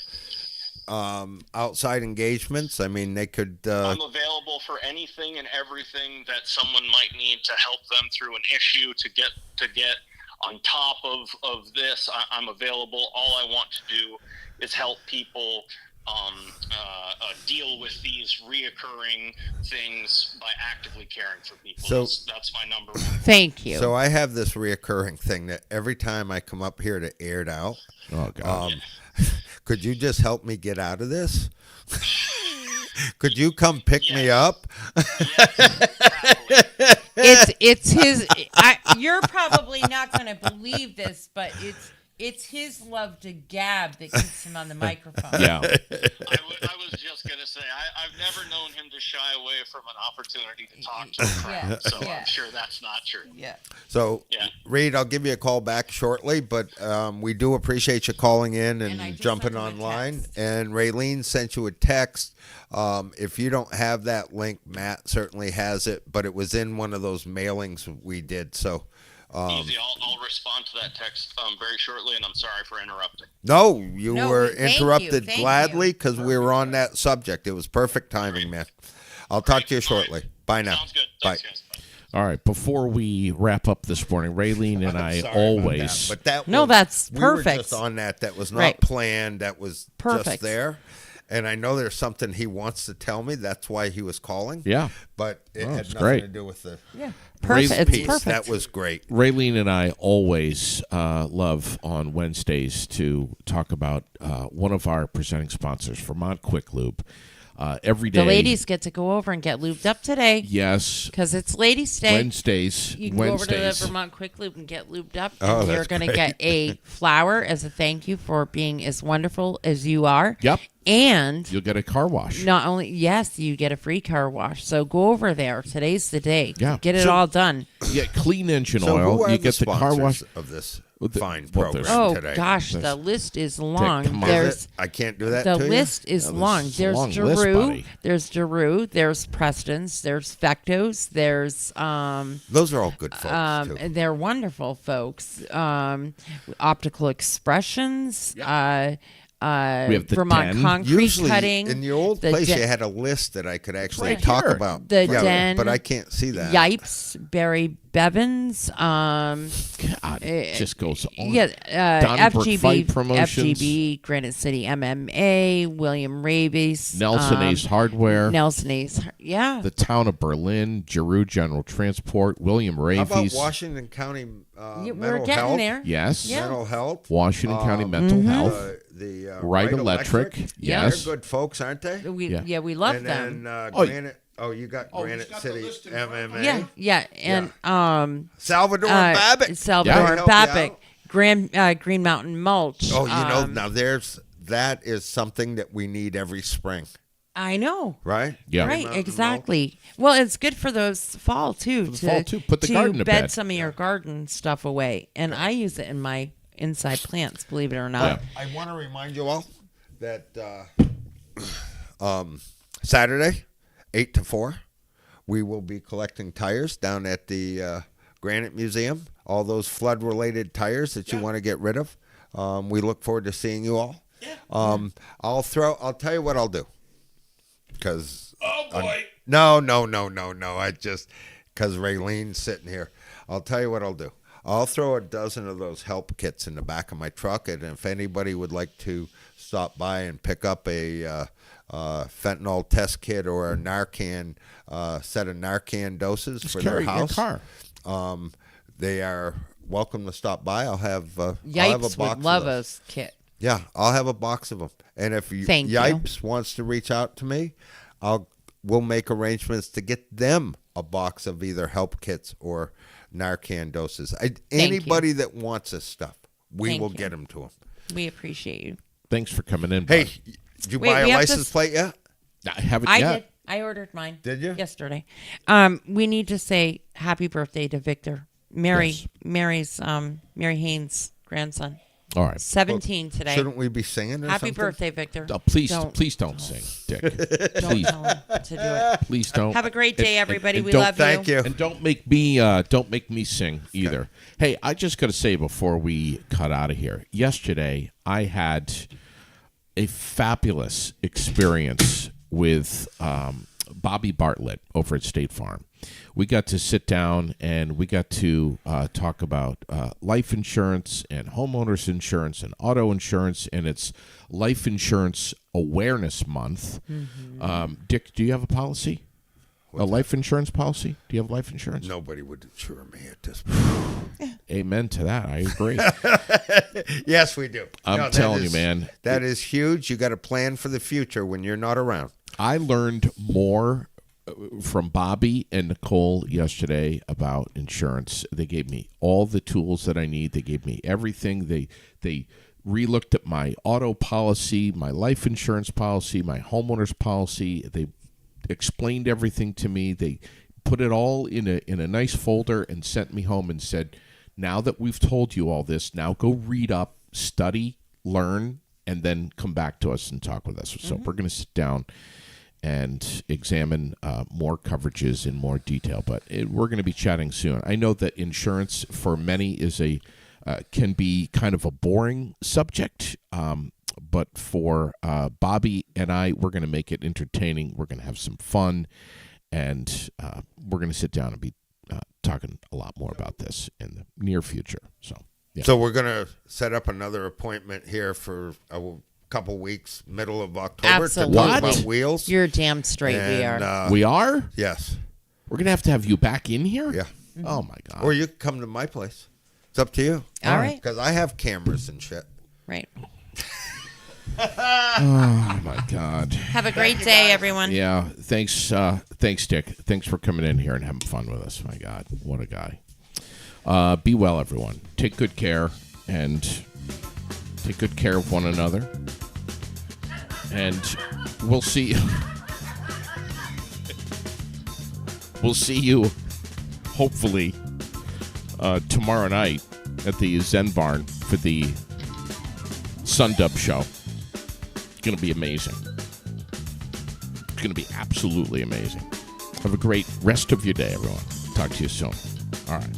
S3: outside engagements? I mean, they could...
S4: I'm available for anything and everything that someone might need to help them through an issue, to get on top of this. I'm available. All I want to do is help people deal with these reoccurring things by actively caring for people. So that's my number one.
S2: Thank you.
S3: So I have this reoccurring thing that every time I come up here to air it out, could you just help me get out of this? Could you come pick me up?
S2: It's his. You're probably not going to believe this, but it's his love to gab that keeps him on the microphone.
S1: Yeah.
S4: I was just going to say, I've never known him to shy away from an opportunity to talk to a crowd, so I'm sure that's not true.
S2: Yeah.
S3: So, Reed, I'll give you a call back shortly, but we do appreciate you calling in and jumping online. And Raylene sent you a text. If you don't have that link, Matt certainly has it, but it was in one of those mailings we did, so...
S4: Easy. I'll respond to that text very shortly, and I'm sorry for interrupting.
S3: No, you were interrupted gladly because we were on that subject. It was perfect timing, man. I'll talk to you shortly. Bye now.
S4: Sounds good.
S3: Bye.
S4: Thanks, guys. Bye.
S1: All right. Before we wrap up this morning, Raylene and I always...
S3: That's
S2: perfect.
S3: We were just on that. That was not planned. That was just there. And I know there's something he wants to tell me. That's why he was calling.
S1: Yeah.
S3: But it had nothing to do with the
S2: perfect.
S3: piece.
S2: Perfect.
S3: That was great.
S1: Raylene and I always love on Wednesdays to talk about one of our presenting sponsors, Vermont Quick Lube. Every day.
S2: The ladies get to go over and get lubed up today.
S1: Yes.
S2: Because it's Ladies' Day.
S1: Wednesdays.
S2: You can go over to the Vermont Quick Lube and get lubed up.
S3: Oh,
S2: and you're going to get a flower as a thank you for being as wonderful as you are.
S1: Yep.
S2: And
S1: you'll get a car wash.
S2: Not only, you get a free car wash. So go over there. Today's the day.
S1: Yeah.
S2: Get it all done.
S1: You get clean engine
S3: So
S1: oil.
S3: who are
S1: You get the car wash
S3: of this fine
S1: well,
S3: program today.
S2: Oh, gosh. The list is long.
S3: I can't do that
S2: The
S3: to you?
S2: list is long. There's
S1: long
S2: Giroux.
S1: list, buddy.
S2: There's Giroux. There's Preston's. There's Fectos. There's...
S3: Those are all good folks, too.
S2: They're wonderful folks. Optical Expressions.
S1: Yep. We have the
S2: Vermont
S1: Den.
S2: Concrete
S3: Usually,
S2: Cutting.
S3: in your old place, you had a list that I could actually talk
S1: here.
S3: about.
S2: The Den.
S3: But I can't see that.
S2: Yipes. Barry Bevins.
S1: God, it just goes on.
S2: Yeah.
S1: Donnybrook Fight
S2: FGB.
S1: Promotions.
S2: FGB. Granite City MMA. William Rabies.
S1: Nelson Ace Hardware.
S2: Nelson Ace. Yeah.
S1: The Town of Berlin. Giroux General Transport. William Rabies.
S3: How about Washington County
S2: we're
S3: Mental
S2: getting
S3: Health?
S2: there.
S1: Yes.
S2: Yeah.
S3: Mental Health.
S1: Washington County Mental Health.
S3: The
S1: Right Electric. Yes.
S3: They're good folks, aren't they?
S2: We love
S3: and
S2: them.
S3: then Granite. Oh, you got Granite City MMA.
S2: Yeah, and
S3: Salvador and Babbitt.
S2: Salvador and Babbitt. Green Mountain Mulch.
S3: Oh, now that is something that we need every spring.
S2: I know.
S3: Right?
S1: Yeah.
S2: Right, exactly. Well, it's good for those fall too.
S1: Put the garden to bed.
S2: Some of your garden stuff away. And I use it in my inside plants, believe it or not.
S3: I want to remind you all that Saturday, 8 to 4, we will be collecting tires down at the Granite Museum. All those flood-related tires that you want to get rid of. We look forward to seeing you all. Yeah. I'll tell you what I'll do. Because no. I just because Raylene's sitting here. I'll tell you what I'll do. I'll throw a dozen of those help kits in the back of my truck, and if anybody would like to stop by and pick up a fentanyl test kit or a Narcan set of Narcan doses for their house, they are welcome to stop by. I'll have a
S2: Yipes
S3: box
S2: would love
S3: of those.
S2: us kit.
S3: Yeah, I'll have a box of them. And if
S2: Thank
S3: Yipes wants to reach out to me, we'll make arrangements to get them a box of either help kits or Narcan doses. Anybody that wants this stuff, we will get them to them.
S2: We appreciate you.
S1: Thanks for coming in.
S3: Hey,
S1: bud.
S3: did you buy a license plate yet?
S1: I haven't
S2: I
S1: yet.
S2: did. I ordered mine.
S3: Did you?
S2: Yesterday. We need to say happy birthday to Victor. Mary Haynes' grandson.
S1: All right.
S2: 17 today.
S3: Shouldn't we be singing or
S2: Happy
S3: something?
S2: birthday, Victor.
S1: Please don't sing, Dick.
S2: Don't
S1: Please,
S2: tell him to do it.
S1: please don't.
S2: Have a great day, everybody. We
S1: don't-
S2: love
S3: Thank you.
S1: And don't make me sing either. Hey, I just got to say before we cut out of here. Yesterday, I had a fabulous experience with Bobby Bartlett over at State Farm. We got to sit down and we got to talk about life insurance and homeowners insurance and auto insurance, and it's Life Insurance Awareness Month.
S2: Mm-hmm.
S1: Dick, do you have a policy? A life insurance policy? Do you have life insurance?
S3: Nobody would insure me at this point.
S1: Amen to that. I agree.
S3: Yes, we do.
S1: I'm telling you, man.
S3: That is huge. You got to plan for the future when you're not around.
S1: I learned more from Bobby and Nicole yesterday about insurance. They gave me all the tools that I need. They gave me everything. They re-looked at my auto policy, my life insurance policy, my homeowner's policy. They explained everything to me. They put it all in a nice folder and sent me home and said, now that we've told you all this, now go read up, study, learn, and then come back to us and talk with us. So we're going to sit down and examine more coverages in more detail. But we're going to be chatting soon. I know that insurance for many is can be kind of a boring subject, but for Bobby and I, we're going to make it entertaining. We're going to have some fun, and we're going to sit down and be talking a lot more about this in the near future. So, yeah.
S3: So we're going to set up another appointment here for a couple weeks, middle of October,
S2: Absolutely.
S3: to talk
S1: What?
S3: about wheels.
S2: You're damn straight. We are.
S1: We are?
S3: Yes.
S1: We're going to have you back in here?
S3: Yeah.
S1: Oh, my God.
S3: Or you can come to my place. It's up to you.
S2: All right.
S3: Because I have cameras and shit.
S2: Right.
S1: Oh, my God.
S2: Have a great day, everyone.
S1: Yeah. Thanks, Dick. Thanks for coming in here and having fun with us. My God. What a guy. Be well, everyone. Take good care and take good care of one another. And we'll see you. We'll see you, hopefully, tomorrow night at the Zen Barn for the Sundub show. It's going to be amazing. It's going to be absolutely amazing. Have a great rest of your day, everyone. Talk to you soon. All right.